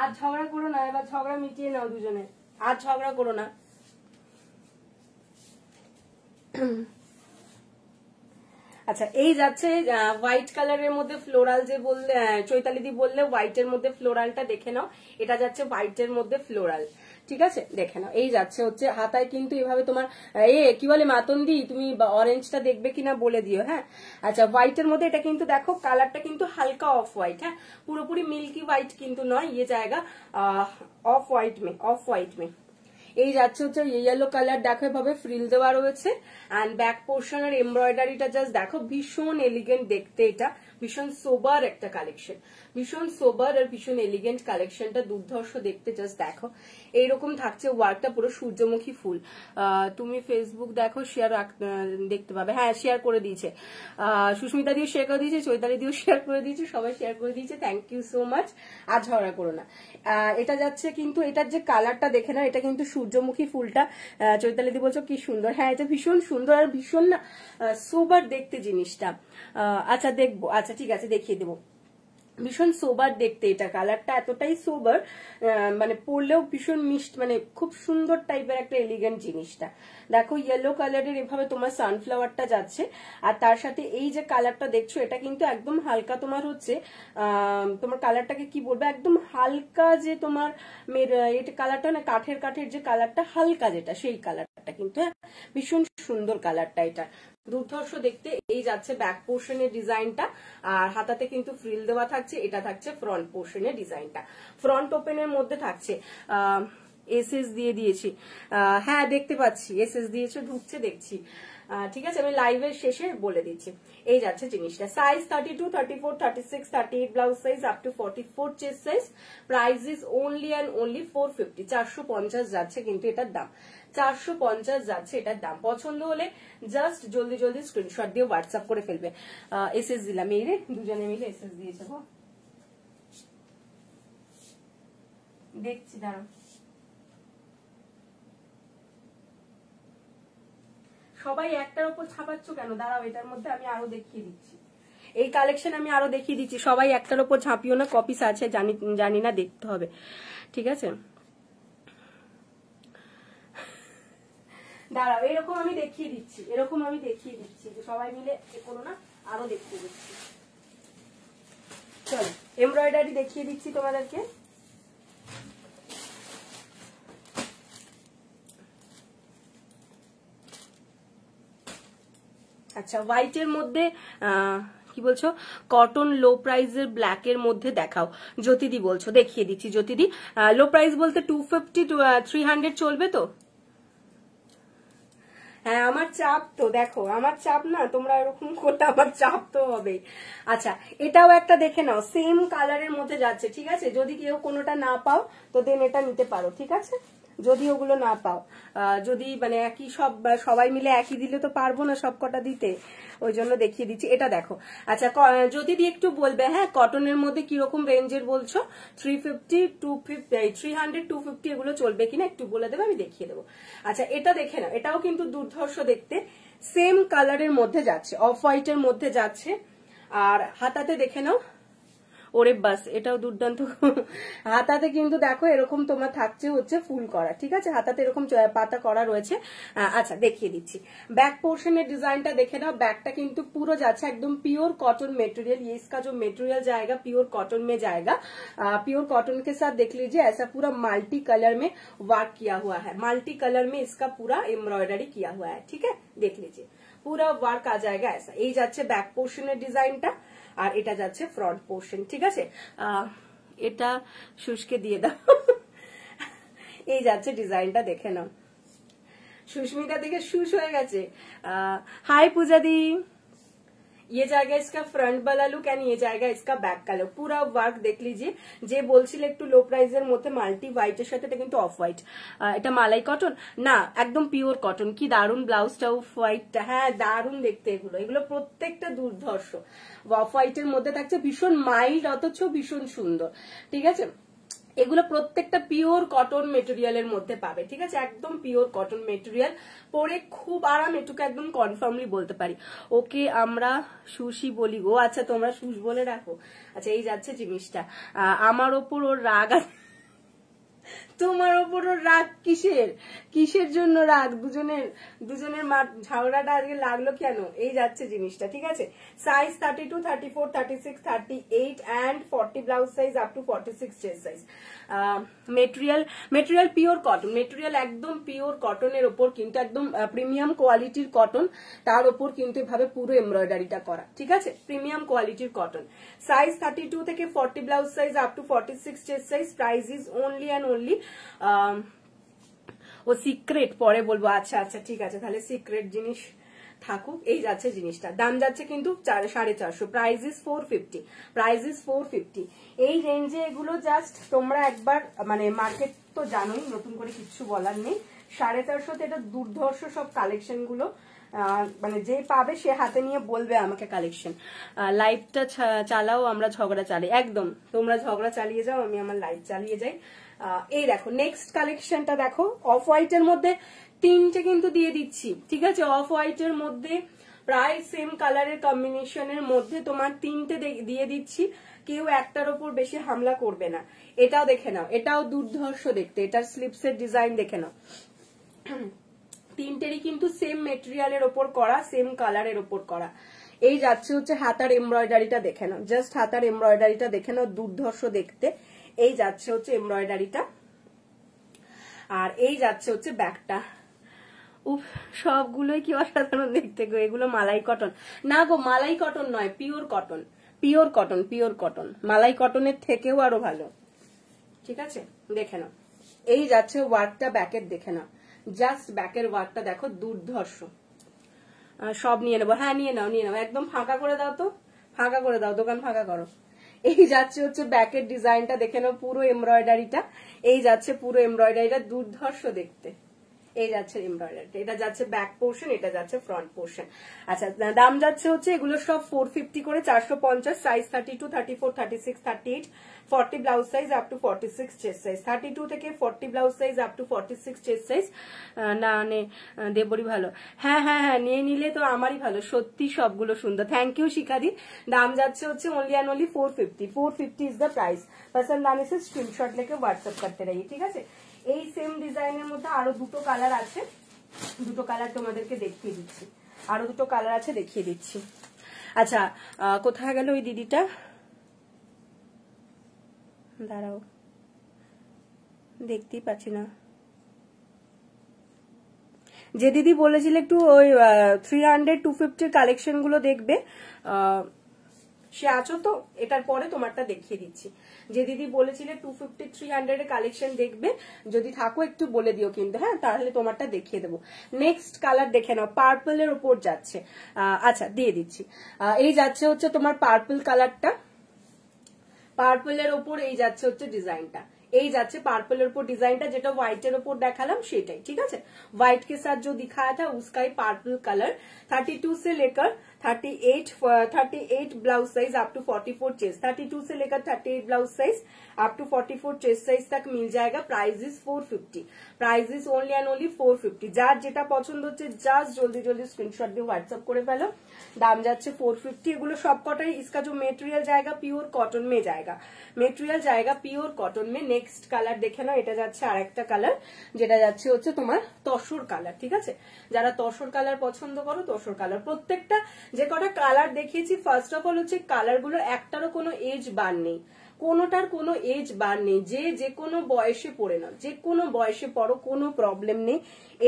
আজ ঝগড়া করো না, এবার ঝগড়া মিটিয়ে নাও দুজনে, আজ ঝগড়া করো না। আচ্ছা এই যাচ্ছে হোয়াইট কালারের মধ্যে ফ্লোরাল, যে বললে চৈতালি দি বললে হোয়াইটের মধ্যে ফ্লোরালটা দেখে নাও, এটা যাচ্ছে হোয়াইটের মধ্যে ফ্লোরাল। ঠিক আছে দেখে নাও, এই যাচ্ছে হচ্ছে হাতায় কিন্তু এভাবে তোমার কি বলে মাতন্দি, তুমি অরেঞ্জটা দেখবে কিনা বলে দিও। হ্যাঁ আচ্ছা হোয়াইটের মধ্যে এটা কিন্তু দেখো কালারটা কিন্তু হালকা অফ হোয়াইট, হ্যাঁ পুরোপুরি মিল্কি হোয়াইট কিন্তু নয়, ইয়ে জায়গা অফ হোয়াইট মে, অফ হোয়াইট মে। এই যাচ্ছে হচ্ছে ইয়েলো কালার, দেখো এভাবে ফ্রিল দেওয়া রয়েছে। অ্যান্ড ব্যাক পোর্শনের এমব্রয়ডারিটা জাস্ট দেখো, ভীষণ এলিগেন্ট দেখতে, এটা ভীষণ সোবার একটা কালেকশন, ভীষণ সোবার আর ভীষণ এলিগেন্ট কালেকশনটা, দুর্ধর্ষ দেখতে, জাস্ট দেখো এইরকম থাকছে ওয়ার্কটা, পুরো সূর্যমুখী ফুল। তুমি ফেসবুক দেখো, শেয়ার দেখতে পাবে, হ্যাঁ শেয়ার করে দিয়েছে, সুস্মিতা দিও শেয়ার করে দিয়েছে, চৈতালি দিও শেয়ার করে দিয়েছে, সবাই শেয়ার করে দিয়েছে, থ্যাংক ইউ সো মাচ। আর ঝগড়া করো না। এটা যাচ্ছে কিন্তু এটার যে কালারটা দেখে না, এটা কিন্তু সূর্যমুখী ফুলটা, চৈতালি দি বলছো কি সুন্দর, হ্যাঁ এটা ভীষণ সুন্দর আর ভীষণ না সোবার দেখতে জিনিসটা। আচ্ছা দেখবো, আচ্ছা ঠিক আছে দেখিয়ে দেবো, ভীষণ সোবার দেখতে, এটা কালারটা এতটাই সোবার, মানে পরলেও ভীষণ মিষ্টি, মানে খুব সুন্দর টাইপের একটা এলিগেন্ট জিনিসটা। দেখো ইয়েলো কালারের এভাবে তোমার সানফ্লাওয়ারটা যাচ্ছে, আর তার সাথে এই যে কালারটা দেখছো, এটা কিন্তু একদম হালকা তোমার হচ্ছে, তোমার কালারটাকে কি বলবো, একদম হালকা যে তোমার এটা কালারটা না, কাঠের যে কালারটা হালকা যেটা, সেই কালারটা কিন্তু ভীষণ সুন্দর কালারটা, এটা দুর্ধর্ষ দেখতে। এই যাচ্ছে ব্যাক পোর্শনের ডিজাইনটা, আর হাতাতে কিন্তু ফ্রিল দেওয়া থাকছে, এটা থাকছে ফ্রন্ট পোর্শনের ডিজাইনটা, ফ্রন্ট ওপেনের মধ্যে থাকছে। এসএস দিয়ে দিয়েছি, হ্যাঁ দেখতে পাচ্ছি এসএস দিয়েছে, ঢুকছে দেখছি, ঠিক আছে আমি লাইভের শেষে বলে দিচ্ছি। এই যাচ্ছে জিনিসটা, size 32, 34, 36, 38 blouse size up to 44 chest size, price is only and only 450, 450 যাচ্ছে কিন্তু এটার দাম, 450 যাচ্ছে এটার দাম। পছন্দ হলে জাস্ট জলদি জলদি স্ক্রিনশট দিয়ে হোয়াটসঅ্যাপ করে ফেলবে। এসএস দিলাম, এই রে দুজনে মিলে এসএস দিয়েছে, দেখছি দাঁড়াও, সবাই একটার উপর ছাপাচ্ছ কেন, দাঁড়াও এটার মধ্যে আমি আরো দেখিয়ে দিচ্ছি, এই কালেকশন আমি আরো দেখিয়ে দিচ্ছি, সবাই একটার উপর ছাপিও না, কপিস আছে জানি না, দেখতে হবে, ঠিক আছে দাঁড়াও এরকম আমি দেখিয়ে দিচ্ছি, এরকম আমি দেখিয়ে দিচ্ছি, সবাই মিলে করো না, আরো দেখিয়ে দিচ্ছি, চলো এমব্রয়ডারি দেখিয়ে দিচ্ছি তোমাদেরকে। আচ্ছা হোয়াইটের মধ্যে কি বলছো, কটন লো প্রাইসের ব্ল্যাকের মধ্যে দেখাও, জ্যোতিদি বলছো, দেখিয়ে দিচ্ছি জ্যোতিদি। লো প্রাইস বলতে 250 to 300 চলবে তো? হ্যাঁ আমার চাপ তো, দেখো আমার চাপ না, তোমরা এরকম করলে আমার চাপ তো হবে। আচ্ছা এটাও একটা দেখে নাও, সেম কালারের মধ্যে যাচ্ছে, ঠিক আছে, যদি কেউ কোনোটা না পাও তো দেন এটা নিতে পারো, ঠিক আছে, যদি ওগুলো না পাও, যদি মানে একই সবাই মিলে একই দিলে তো পারবো না সব কটা দিতে, ওই জন্য দেখিয়ে দিচ্ছি। এটা দেখো, আচ্ছা যদি একটু বলবে হ্যাঁ কটনের মধ্যে কিরকম রেঞ্জের বলছো, 350, 250, 300, 250 এগুলো চলবে কিনা একটু বলে দেবে, আমি দেখিয়ে দেবো। আচ্ছা এটা দেখে নাও, এটাও কিন্তু দুর্ধর্ষ দেখতে, সেম কালারের মধ্যে যাচ্ছে, অফ হোয়াইটের মধ্যে যাচ্ছে, আর হাতাতে দেখে নাও, ওরে বাস এটাও দুর্দান্ত, হাতাতে কিন্তু দেখো এরকম তোমার থাকছে হচ্ছে ফুল করা, ঠিক আছে, হাতাতে এরকম পাতা করা রয়েছে। আচ্ছা দেখিয়ে দিচ্ছি ব্যাক পোর্শনের ডিজাইনটা দেখে নাও, ব্যাকটা কিন্তু পুরো যাচ্ছে একদম प्योर कॉटन मटेरियल, ये इसका जो मटेरियल जाएगा प्योर कॉटन में जाएगा, प्योर कॉटन के साथ देख लीजिए ऐसा पूरा मल्टी कलर में वर्क किया हुआ है, मल्टी कलर में इसका पूरा एम्ब्रॉयडरी किया हुआ है, ठीक है देख लीजिए पूरा वर्क आ जाएगा ऐसा। এই যাচ্ছে ব্যাক পোর্শনের ডিজাইনটা, আর এটা যাচ্ছে ফ্রন্ট পোর্শন, ঠিক আছে, এটা শুষ্কে দিয়ে দাও, এই যাচ্ছে ডিজাইনটা দেখে নাও, সুস্মিতা দেখে শুষ হয়ে গেছে, হাই পূজা দি, ये जाएगा इसका फ्रंट वाला लुक एंड ये जाएगा इसका बैक का लुक, पूरा वर्क देख लीजिए। যে বলছিল একটু লো প্রাইসের মধ্যে মাল্টি হোয়াইটের সাথে, এটা কিন্তু অফ হোয়াইট, এটা মালাই কটন না, একদম পিওর কটন, কি দারুন ব্লাউজটা, অফ হোয়াইটটা, হ্যাঁ দারুন দেখতে, এগুলো প্রত্যেকটা দুর্ধর্ষ, অফ হোয়াইটের মধ্যে থাকছে, ভীষণ মাইল্ড অথচ ভীষণ সুন্দর, ঠিক আছে, এগুলো প্রত্যেকটা পিওর কটন মেটেরিয়ালের মধ্যে পাবে, ঠিক আছে, একদম পিওর কটন মেটেরিয়াল, পরে খুব আরাম, এটুকু একদম কনফার্মলি বলতে পারি। ওকে আমরা সুশি বলি গো, আচ্ছা তোমরা সুশ বলে রাখো। আচ্ছা এই যাচ্ছে জিনিসটা, আমার ওপর ওর রাগ আছে, তোমার ওপর ওর রাগ কিসের জন্য রাগ, দুজনের ঝগড়াটা আজকে লাগলো কেন, এই যাচ্ছে জিনিসটা, ঠিক আছে, size 32, 34, 36, 38 and 40 blouse size up to 46 chest size. Material pure cotton, material একদম পিওর কটনের ওপর, কিন্তু একদম প্রিমিয়াম কোয়ালিটির কটন, তার ওপর কিন্তু এভাবে পুরো এমব্রয়ডারিটা করা, ঠিক আছে, প্রিমিয়াম কোয়ালিটির কটন। সাইজ 32 থেকে 40 blouse size up to 46 chest size, price is only and only ও সিক্রেট, পরে বলবো। আচ্ছা আচ্ছা ঠিক আছে, তাহলে সিক্রেট জিনিস থাকুক। এই যাচ্ছে জিনিসটা, দাম যাচ্ছে কিন্তু 450, প্রাইস ইজ 450, প্রাইস ইজ 450। এই রেঞ্জে এগুলো জাস্ট তোমরা একবার মানে মার্কেট তো জানোই, নতুন করে কিছু বলার নেই। 450 এটা দুর্ধর্ষ সব কালেকশন গুলো, মানে যে পাবে সে হাতে নিয়ে বলবে আমাকে কালেকশন। লাইভটা চালাও, আমরা ঝগড়া চালাই, একদম তোমরা ঝগড়া চালিয়ে যাও, আমি আমার লাইভ চালিয়ে যাই। এই দেখো নেক্সট কালেকশনটা দেখো, অফ হোয়াইটের মধ্যে 3টে কিন্তু দিয়ে দিচ্ছি, ঠিক আছে? অফ হোয়াইটের মধ্যে প্রায় সেম কালারের কম্বিনেশনের মধ্যে তোমার 3টে দিয়ে দিচ্ছি, কেউ একটার ওপর বেশি হামলা করবে না। এটাও দেখে নাও, এটাও দুর্ধর্ষ দেখতে, এটার স্লিপসের ডিজাইন দেখে নাও। 3টেরই কিন্তু সেম মেটেরিয়ালের ওপর করা, সেম কালারের ওপর করা। এই যাচ্ছে হচ্ছে হাতার এমব্রয়ডারিটা দেখে নাও, জাস্ট হাতার এমব্রয়ডারিটা দেখে নাও, দুর্ধর্ষ দেখতে। এই যাচ্ছে হচ্ছে এমব্রয়ডারিটা, আর এই যাচ্ছে হচ্ছে ব্যাকটা। উফ, সবগুলোই কি অসাধারণ দেখতে গো। এগুলো মালাই কটন না গো, মালাই কটন নয়, pure cotton, pure cotton, pure cotton. মালাই কটনের থেকেও আরো ভালো, ঠিক আছে? দেখে নাও, এই যাচ্ছে ওয়ার্কটা, ব্যাকের দেখে নাও, জাস্ট ব্যাকের ওয়ার্কটা দেখো, দুর্ধর্ষ। সব নিয়ে নেবো, হ্যাঁ নিয়ে নাও, নিয়ে নাও, একদম ফাঁকা করে দাও তো, ফাঁকা করে দাও, দোকান ফাঁকা করো। এই যাচ্ছে হচ্ছে ব্যাকের ডিজাইনটা দেখে নাও, পুরো এমব্রয়ডারিটা। এই যাচ্ছে পুরো এমব্রয়ডারিটা, দুর্ধর্ষ দেখতে। এই যাচ্ছে এমব্রয়ডারিটা, এটা যাচ্ছে ব্যাক পোর্শন, এটা যাচ্ছে ফ্রন্ট পোর্শন। আচ্ছা, দাম যাচ্ছে হচ্ছে এগুলো সব 450 করে, 450, size 32, 34, 36, 38, 40 blouse size up to 46 chest size, 32 থেকে 40 blouse size up to 46 chest size. না নে দেবরি ভালো, হ্যাঁ হ্যাঁ হ্যাঁ, নিয়ে নিলে তো আমারই ভালো, সত্যি সবগুলো সুন্দর। থ্যাংক ইউ শিখাদি। দাম যাচ্ছে হচ্ছে only and only 450, 450 is the price. पसंद आने से स्क्रीनशॉट लेके व्हाट्सएप करते रहिए, ঠিক আছে? এই সেম ডিজাইনের মধ্যে আরো দুটো কালার আছে, দুটো কালার তোমাদেরকে দেখিয়ে দিচ্ছি, আরো দুটো কালার আছে দেখিয়ে দিচ্ছি। আচ্ছা, কোথায় গেল ওই দিদিটা, দাঁড়াও দেখতেই পাচ্ছি না। যে দিদি বলেছিলে একটু ওই 300, 250 কালেকশন গুলো দেখবে, সে আছো তো? এটার পরে তোমারটা দেখিয়ে দিচ্ছি। যে দিদি বলেছিলে 250, 300 এর কালেকশন দেখবে, যদি থাকো একটু বলে দিও কিন্তু, হ্যাঁ, তাহলে তোমারটা দেখিয়ে দেবো। নেক্সট কালার দেখে নাও, পার্পল এর উপর যাচ্ছে। আচ্ছা দিয়ে দিচ্ছি, এই যাচ্ছে হচ্ছে তোমার পার্পল কালারটা, পার্পলের ওপর এই যাচ্ছে হচ্ছে ডিজাইনটা, এই যাচ্ছে পার্পলের উপর ডিজাইনটা, যেটা হোয়াইটের উপর দেখালাম সেটাই, ঠিক আছে? হোয়াইট के साथ जो दिखाया था उसका ही पार्पल कलर। 32 से लेकर 38 blouse size up to 44 chest, 32 से लेकर 38 blouse size up to 44 chest size तक मिल जाएगा। Price is 450, price is only and only 450। যার যেটা পছন্দ হচ্ছে জাস্ট জলদি জলদি স্ক্রিনশট দিয়ে হোয়াটসঅ্যাপ করে ফেলো। দাম যাচ্ছে 450। এগুলো সবকটাই, इसका जो मेटेरियल जाएगा प्योर कॉटन में जाएगा, मेटेरियल जाएगा प्योर कॉटन में। নেক্সট কালার দেখে নাও, এটা যাচ্ছে আরেকটা কালার, যেটা যাচ্ছে হচ্ছে তোমার তসর কালার, ঠিক আছে? যারা তসর কালার পছন্দ করো, তসর কালার। প্রত্যেকটা যে কটা কালার দেখিয়েছি, ফার্স্ট অফ অল হচ্ছে কালার গুলোর একটারও কোনো এজ বার নেই, কোনোটার কোনো এজ বার নেই, যে কোনো বয়সে পরে নাও, যে কোনো বয়সে পরো, কোনো প্রবলেম নেই।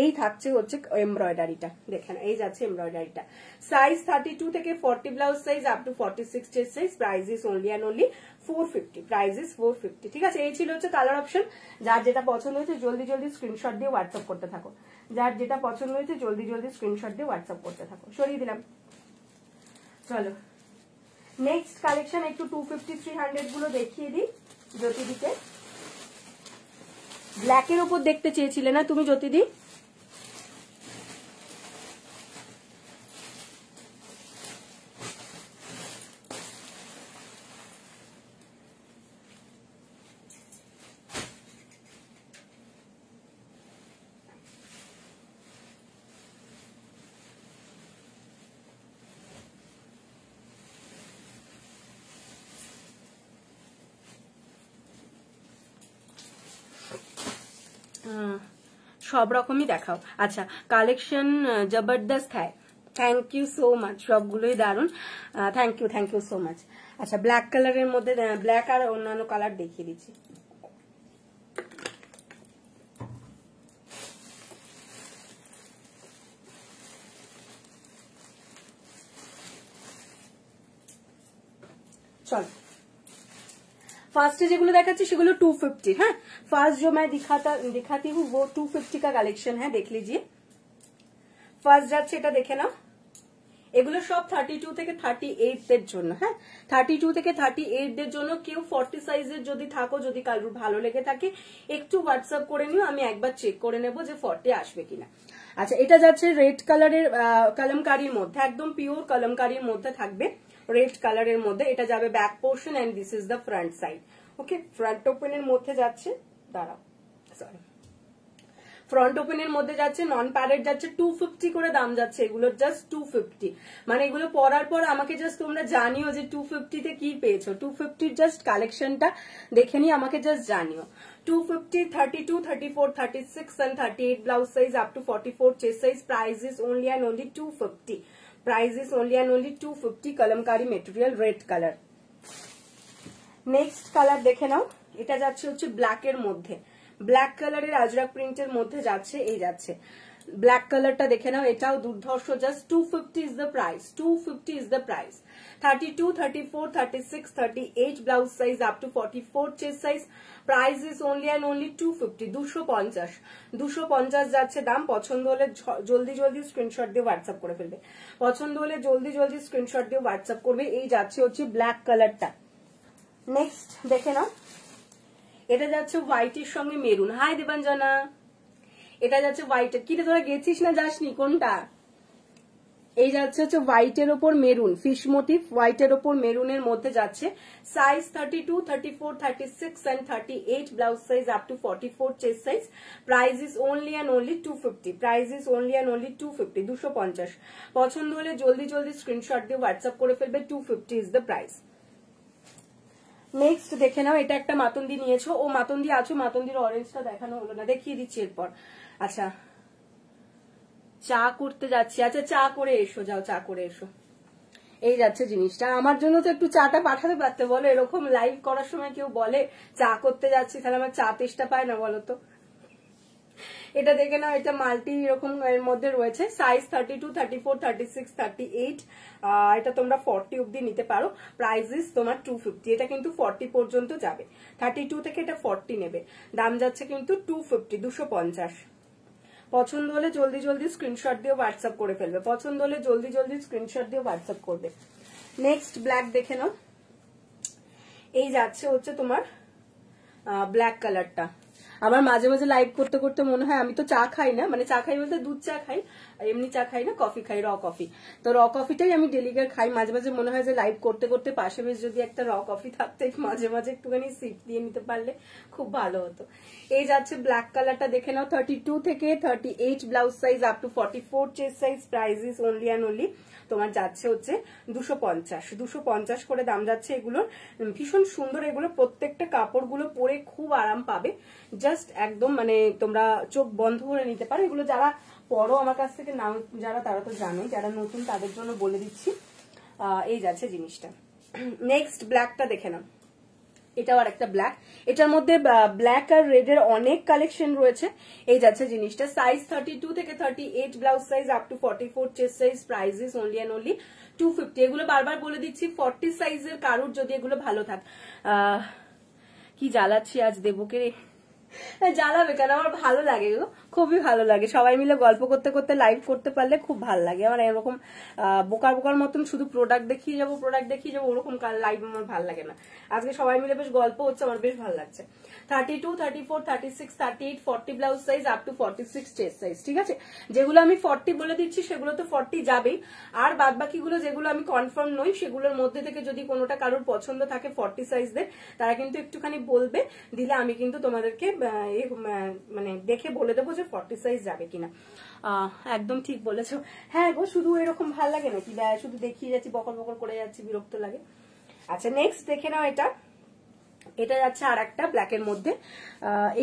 এই থাকছে হচ্ছে এমব্রয়ডারিটা, দেখেন এই যাচ্ছে এমব্রয়ডারিটা। সাইজ 32 থেকে 40 blouse size up to 46 chest size. Price is only and only 450, price is 450, ঠিক আছে? এই ছিল হচ্ছে কালার অপশন। যার যেটা পছন্দ হয়েছে জলদি জলদি স্ক্রিনশট দিয়ে হোয়াটসঅ্যাপ করতে থাকো, যার যেটা পছন্দ হয়েছে জলদি জলদি স্ক্রিনশট দিয়ে হোয়াটসঅ্যাপ করতে থাকো। সরিয়ে দিলাম, চলো নেক্সট কালেকশন একটু 250, 300 গুলো দেখিয়ে দিই। জ্যোতিদিকে ব্ল্যাকের উপর দেখতে চেয়েছিলে না তুমি জ্যোতিদি? সব রকমই দেখাও। আচ্ছা, কালেকশন জবরদস্ত হ্যায়, থ্যাংক ইউ সো মাচ, সবগুলোই দারুন, থ্যাংক ইউ সো মাচ। আচ্ছা, ব্ল্যাক কালারের মধ্যে ব্ল্যাক আর অন্যান্য কালার দেখিয়ে দিচ্ছি। চল, फार्स्ट যেগুলো দেখাচ্ছি সেগুলো 250। হ্যাঁ, ফার্স্ট जो मैं दिखाती हूँ वो 250 का कलेक्शन है, देख लीजिए। ফার্স্ট যাচ্ছে, এটা দেখে নাও। এগুলো সব 32 থেকে 38 এর জন্য। হ্যাঁ, 32 থেকে 38 এর জন্য। কেউ 40 সাইজের যদি থাকো, যদি কারোর ভালো লেগে থাকে একটু হোয়াটসঅ্যাপ করে নিও, আমি একবার চেক করে নেবো যে 40 আসবে কিনা। আচ্ছা, এটা যাচ্ছে রেড কালারের কলমকারীর মধ্যে, একদম পিওর কলমকারীর মধ্যে থাকবে, রেড কালারের মধ্যে। এটা যাবে back portion and this is the front side. Okay, front ওপেনের মধ্যে যাচ্ছে, দাঁড়াও সরি, ফ্রন্ট ওপেনের মধ্যে যাচ্ছে, নন প্যারেড যাচ্ছে, 250 করে দাম যাচ্ছে এগুলো, জাস্ট 250। মানে এগুলো পরার পর আমাকে জাস্ট তোমরা জানিও যে 250 তে কি পেয়েছো। 250 জাস্ট কালেকশনটা দেখে নিয়ে আমাকে জাস্ট জানিও। 250, 32, 34, 36 and 38 blouse size up to 44 chest size. Price is only and only 250. Price is only and only 250. Kalamkari material, red color. Next colour দেখে নাও। এটা যাচ্ছে হচ্ছে ব্ল্যাক এর মধ্যে, ব্ল্যাক কালারের আজরাক প্রিন্টের মধ্যে যাচ্ছে, এই যাচ্ছে ব্ল্যাক কালারটা দেখে নাও। এটাও দুর্ধর্ষ, just 250 is the price, 250 is the price. 32, 34, 36, 38 blouse size up to 44 chest size. Price is only and only 250, 250, 250 যাচ্ছে দাম। পছন্দ হলে জলদি জলদি স্ক্রিনশট দিয়ে হোয়াটসঅ্যাপ করে ফেলবে, পছন্দ হলে জলদি জলদি স্ক্রিনশট দিয়ে হোয়াটসঅ্যাপ করবে। এই যাচ্ছে হচ্ছে ব্ল্যাক কালারটা। নেক্সট দেখে নাও, এটা যাচ্ছে হোয়াইটের সঙ্গে মেরুন। হাই দেবাঞ্জনা, এটা যাচ্ছে হোয়াইটের। কি রে তোরা গেছিস না যাসনি, কোনটা? এই যাচ্ছে হচ্ছে হোয়াইটের ওপর মেরুন, ফিশ মোটিভ হোয়াইটের ওপর মেরুনের মধ্যে যাচ্ছে। Size 32, 34, 36 and 38 blouse size up to 44 chest size. Price is only and only 250। Price is only and only 250, 250। পছন্দ হলে জলদি জলদি স্ক্রিনশট দিয়ে হোয়াটসঅ্যাপ করে ফেলবে। 250 ইজ দ্য প্রাইস। নেক্সট দেখে নাও, এটা একটা মাতন্দি নিয়েছো। ও মাতন্দি আছো, মাতন্দির অরেঞ্জটা দেখানো হলো না, দেখিয়ে দিচ্ছি এরপর। আচ্ছা, চা করতে যাচ্ছি। আচ্ছা, চা করে এসো, যাও চা করে এসো। এই যাচ্ছে জিনিসটা। আমার জন্য তো একটু চাটা পাঠাতে পারতে, বলো। এরকম লাইভ করার সময় কেউ বলে চা করতে যাচ্ছি, তাহলে আমার চা তেষ্টা পায় না, বলো তো। এটা দেখে নাও, এটা মাল্টি এরকম এর মধ্যে রয়েছে। সাইজ 32, 34, 36, 38। এটা তোমরা 40 অব্দি নিতে পারো। প্রাইস ইজ তোমার 250। এটা কিন্তু 40 পর্যন্ত যাবে, 32 থেকে এটা 40 নেবে। দাম যাচ্ছে কিন্তু 250, 250। পছন্দ হলে জলদি জলদি স্ক্রিনশট দিয়ে হোয়াটসঅ্যাপ করে ফেলবে, পছন্দ হলে জলদি জলদি স্ক্রিনশট দিয়ে হোয়াটসঅ্যাপ করবে। নেক্সট ব্ল্যাক দেখে নাও। এই যাচ্ছে হচ্ছে তোমার ব্ল্যাক কালারটা। আমার মাঝে মাঝে লাইভ করতে করতে মনে হয়, আমি তো চা খাই না, মানে চা খাই বলতে দুধ চা খাই, এমনি চা খাই না, কফি খাই, র কফি। তো র কফিটাই আমি ডেলিকার খাই। মাঝে মাঝে মনে হয় যে লাইভ করতে করতে পাশে বেশ যদি একটা র কফি থাকতো, মাঝে মাঝে একটুখানি সিপ দিয়ে নিতে পারলে খুব ভালো হতো। এই যাচ্ছে ব্ল্যাক কালারটা দেখে নাও। 32 থেকে 38 blouse size up to 44 chest size. Price is only and only তোমার যাচ্ছে হচ্ছে 250, 250 করে দাম যাচ্ছে এগুলোর। ভীষণ সুন্দর এগুলো, প্রত্যেকটা কাপড়গুলো পরে খুব আরাম পাবে। জাস্ট একদম মানে তোমরা চোখ বন্ধ করে নিতে পারো। এগুলো যারা পরো আমার কাছ থেকে নাও, যারা তারা তো জানো, যারা নতুন তাদের জন্য বলে দিচ্ছি। এই যাচ্ছে জিনিসটা। নেক্সট ব্ল্যাকটা দেখে নাও। এটাও আর একটা ব্ল্যাক। এটার মধ্যে ব্ল্যাক আর রেড এর অনেক কালেকশন রয়েছে। এই যাচ্ছে জিনিসটা। সাইজ 32 থেকে 38 blouse size up to 44 chest size. Price is only and only 250। এগুলো বারবার বলে দিচ্ছি, 40 সাইজের কারুর যদি এগুলো ভালো থাক। কি জ্বালাচ্ছি আজ দেবকে, জ্বালাবে কেন, আমার ভালো লাগে গো, খুবই ভালো লাগে। সবাই মিলে গল্প করতে করতে লাইভ করতে পারলে খুব ভালো লাগে আমার। এরকম বোকার বোকার মতন শুধু প্রোডাক্ট দেখিয়ে যাবো ওরকম লাইভ আমার ভালো লাগে না। আজকে সবাই মিলে বেশ গল্প হচ্ছে, আমার বেশ ভালো লাগছে। 32, 34, 36, 38, 40 blouse size up to 46 chest size. ঠিক আছে, যেগুলো আমি 40 বলে দিচ্ছি সেগুলো তো 40 যাবেই। আর বাদ বাকিগুলো যেগুলো আমি কনফার্ম নই, সেগুলোর মধ্যে থেকে যদি কোনোটা কারোর পছন্দ থাকে 40 সাইজদের, তারা কিন্তু একটুখানি বলবে, দিলে আমি কিন্তু তোমাদেরকে মানে দেখে বলে দেবো যে 40 সাইজ যাবে কিনা। একদম ঠিক বলেছো। হ্যাঁ গো, শুধু এরকম ভাল লাগে নাকি, শুধু দেখিয়ে যাচ্ছি, বকর বকর করে যাচ্ছি, বিরক্ত লাগে। আচ্ছা, নেক্সট দেখে নাও। এটা যাচ্ছে আর একটা ব্ল্যাকের মধ্যে।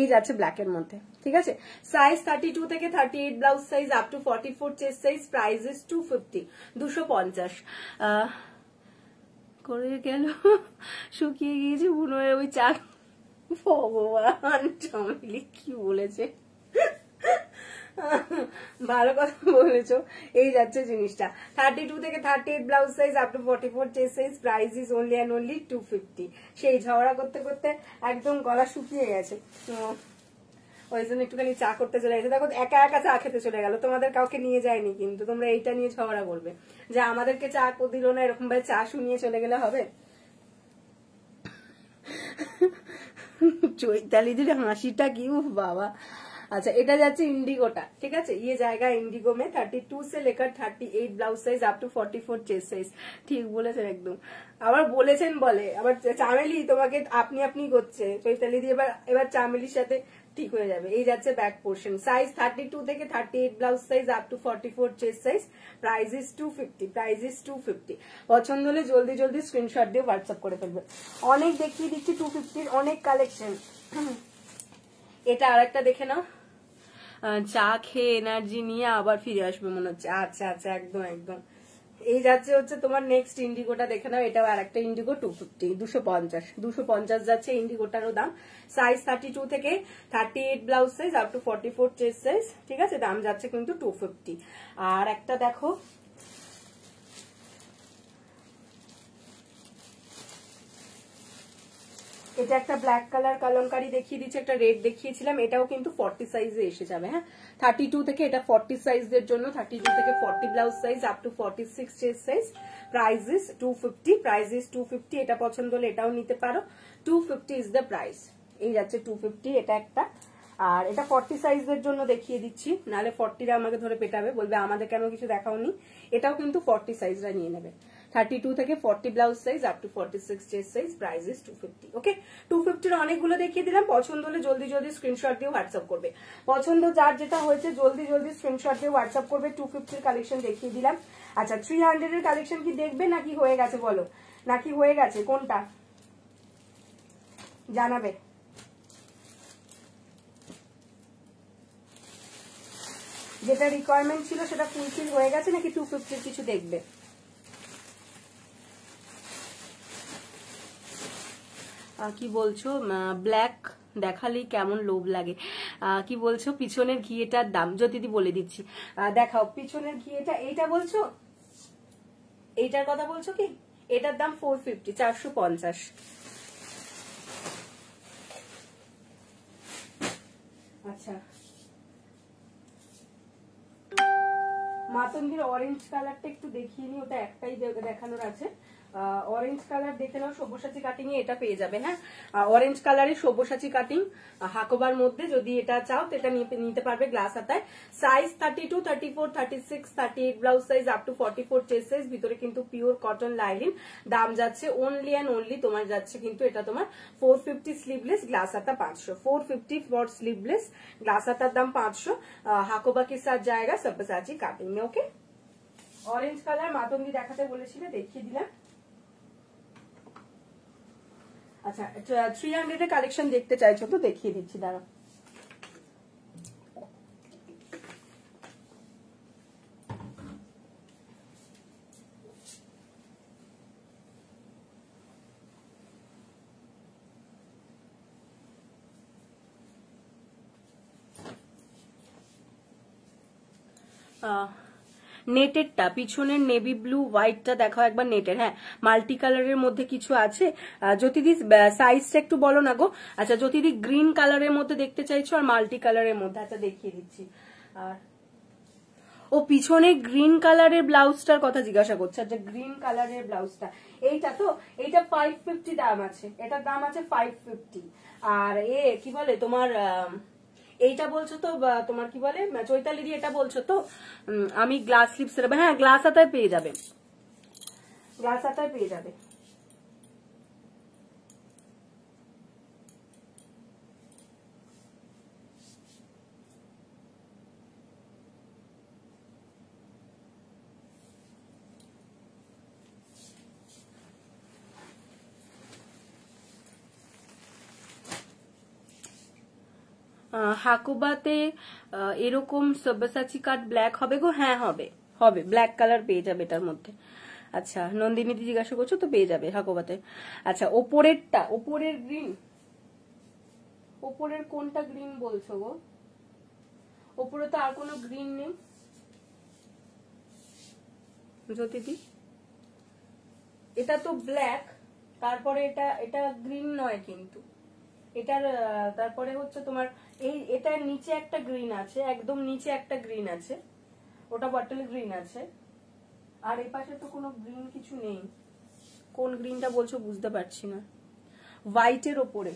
এই যাচ্ছে ব্ল্যাকের মধ্যে। ঠিক আছে, সাইজ 32 থেকে 38 blouse size up to 44 chest size. Price is 250, 250 করে গেল। শুকিয়ে গিয়েছে বুনোয়ের ওই চা। ভগবান, চামেলি কি বলেছে। ভালো কথা বলেছো। এই যাচ্ছে জিনিসটা 32 থেকে 38 blouse size up to 44 chest size, price is only and only 250। সেই ঝগড়া করতে করতে একদম গলা শুকিয়ে গেছে, ওই জন্য একটুখানি চা করতে চলে গেছে। দেখো একা একা চা খেতে চলে গেল, তোমাদের কাউকে নিয়ে যায়নি, কিন্তু তোমরা এইটা নিয়ে ঝগড়া করবে যে আমাদেরকে চা দিল না, এরকম ভাবে চা শুনিয়ে চলে গেলে হবে? চৈতালিদির হাসিটা কি বাবা। अच्छा এটা যাচ্ছে ইন্ডিগোটা, ঠিক আছে। ये जाएगा इंडिगो में 32 से लेकर 38 blouse size up to 44 chest size. ঠিক বলেছেন একদম। আবার বলেছেন বলে আবার চামেলি তোমাকে আপনি আপনি করছে চৈতালি দিয়ে, এবার চামেলির সাথে ঠিক হয়ে যাবে। এই যাচ্ছে ব্যাক পোর্শন, সাইজ 32 থেকে 38 blouse size up to 44 chest size, price is 250। Price is 250। পছন্দ হলে জলদি জলদি স্ক্রিনশট দিয়ে হোয়াটসঅ্যাপ করে ফেলবে। অনেক দেখিয়ে দিচ্ছি 250 অনেক কালেকশন। এটা আরেকটা দেখে নাও, চা খেয়ে এনার্জি নিয়ে আবার ফিরে আসবে মনে হচ্ছে। আচ্ছা আচ্ছা একদম একদম। এই যাচ্ছে হচ্ছে তোমার নেক্সট ইন্ডিগোটা দেখে নাও, এটাও আর একটা ইন্ডিগো 250 250 যাচ্ছে ইন্ডিগোটারও দাম। সাইজ 32 থেকে 38 blouse size up to 44 chest size, ঠিক আছে। দাম যাচ্ছে কিন্তু 250। আর একটা দেখো, এটা একটা ব্ল্যাক কালার কালঙ্কারি দেখিয়ে দিচ্ছে, একটা রেড দেখিয়েছিলাম, এটাও কিন্তু 40 সাইজে এসে যাবে। হ্যাঁ 32 থেকে এটা 40 সাইজের জন্য, 32 থেকে 40 blouse size up to 46 chest size, price is 250। Price is 250। এটা পছন্দ হলে এটাও নিতে পারো, 250 ইজ দ্য প্রাইস। এই যাচ্ছে 250 এটা একটা। আর এটা 40 সাইজের জন্য দেখিয়ে দিচ্ছি, নাহলে 40রা আমাকে ধরে পেটাবে, বলবে আমাদের কেন কিছু দেখাওনি। এটাও কিন্তু 40 সাইজরা নিয়ে নেবে, 32 থেকে 40 blouse size up to 46 chest size, price is 250। ওকে 250 এর অনেকগুলো দেখিয়ে দিলাম। পছন্দ হলে জলদি জলদি স্ক্রিনশট দিয়ে হোয়াটসঅ্যাপ করবে। পছন্দ যার যেটা হয়েছে জলদি জলদি স্ক্রিনশট দিয়ে হোয়াটসঅ্যাপ করবে। 250 এর কালেকশন দেখিয়ে দিলাম। আচ্ছা 300 এর কালেকশন কি দেখবে নাকি হয়ে গেছে বলো, নাকি হয়ে গেছে কোনটা জানাবে। যেটা রিকোয়ারমেন্ট ছিল সেটা ফুলফিল হয়ে গেছে নাকি 250 কিছু দেখবে। কি বলছো, ব্ল্যাক দেখালেই কেমন লোভ লাগে। কি বলছো পিছনের ঘিয়েটার দাম, জ্যোতিদি বলে দিচ্ছি। দেখাও পিছনের ঘিয়েটা, এইটা বলছো, এইটার কথা বলছো কি? এটার দাম 450, 450। আচ্ছা মাতঙ্গির অরেঞ্জ কালারটা একটু দেখিয়ে নি, ওটা একটাই দেখানোর আছে। অরেঞ্জ কালার দেখে নাও, সব্যসাচী কাটিং এ এটা পেয়ে যাবে। হ্যাঁ অরেঞ্জ কালারের সব্যসাচী কাটিং হাকোবার মধ্যে, যদি এটা চাও তো এটা নিতে পারবে গ্লাস হাতায়। Size 32, 34, 36, 38 blouse size up to 44 chest size, ভিতরে কিন্তু পিওর কটন লাইলিন। দাম যাচ্ছে অনলি অ্যান্ড অনলি তোমার যাচ্ছে কিন্তু এটা তোমার 450 স্লিভলেস, গ্লাস হাতা 500। 450 ফর স্লিভলেস, গ্লাস হাতার দাম 500। হাকোবা के साथ जाएगा सब्यसाची काटिंग में। ओके ऑरेंज कलर मातंगी দেখাতে বলেছিলে দেখিয়ে দিলাম। আচ্ছা 300 এর কালেকশন দেখতে চাইছো তো দেখিয়ে দিচ্ছি, দাঁড়াও। নেটেরটা পিছনের নেভি ব্লু হোয়াইটটা দেখাও একবার নেটের। হ্যাঁ মাল্টি কালারের মধ্যে কিছু আছে। জ্যোতিদি সাইজটা একটু বলো না গো। আচ্ছা জ্যোতিদি গ্রিন কালারের মধ্যে দেখতে চাইছো আর মাল্টি কালারের মধ্যে, আচ্ছা দেখিয়ে দিচ্ছি। আর ও পিছনে গ্রিন কালারের ব্লাউজটার কথা জিজ্ঞাসা করছে। আচ্ছা গ্রিন কালারের ব্লাউজটা এইটা তো, এইটা 550 দাম আছে, এটার দাম আছে 550। আর কি বলে তোমার এইটা বলছো তো তোমার কি বলে চৈতালিদি, এটা বলছো তো আমি গ্লাস স্লিপস, হ্যাঁ গ্লাস হাতায় পেয়ে যাবে, গ্লাস হাতায় পেয়ে যাবে। হাকুবাতে এরকম সব্যসাচী কাট ব্ল্যাক হবে গো। হ্যাঁ হবে হবে, ব্ল্যাক কালার পেয়ে যাবে এটার মধ্যে। আচ্ছা নন্দিনীদি জিজ্ঞাসা করছো তো পেয়ে যাবে হাকুবাতে। আচ্ছা ওপরেরটা, ওপরের গ্রিন, ওপরের কোনটা গ্রিন বলছো গো? ওপরে তো আর কোনো গ্রিন নেই জ্যোতিদি, এটা তো ব্ল্যাক, তারপরে এটা গ্রিন নয় কিন্তু এটার, তারপরে হচ্ছে তোমার এটার নিচে একটা গ্রিন আছে, একদম নিচে একটা গ্রিন আছে, ওটা বটল গ্রিন আছে, আর এই পাশে তো কোনো গ্রিন কিছু নেই। কোন গ্রিনটা বলছো বুঝতে পারছি না। হোয়াইটের ওপরে,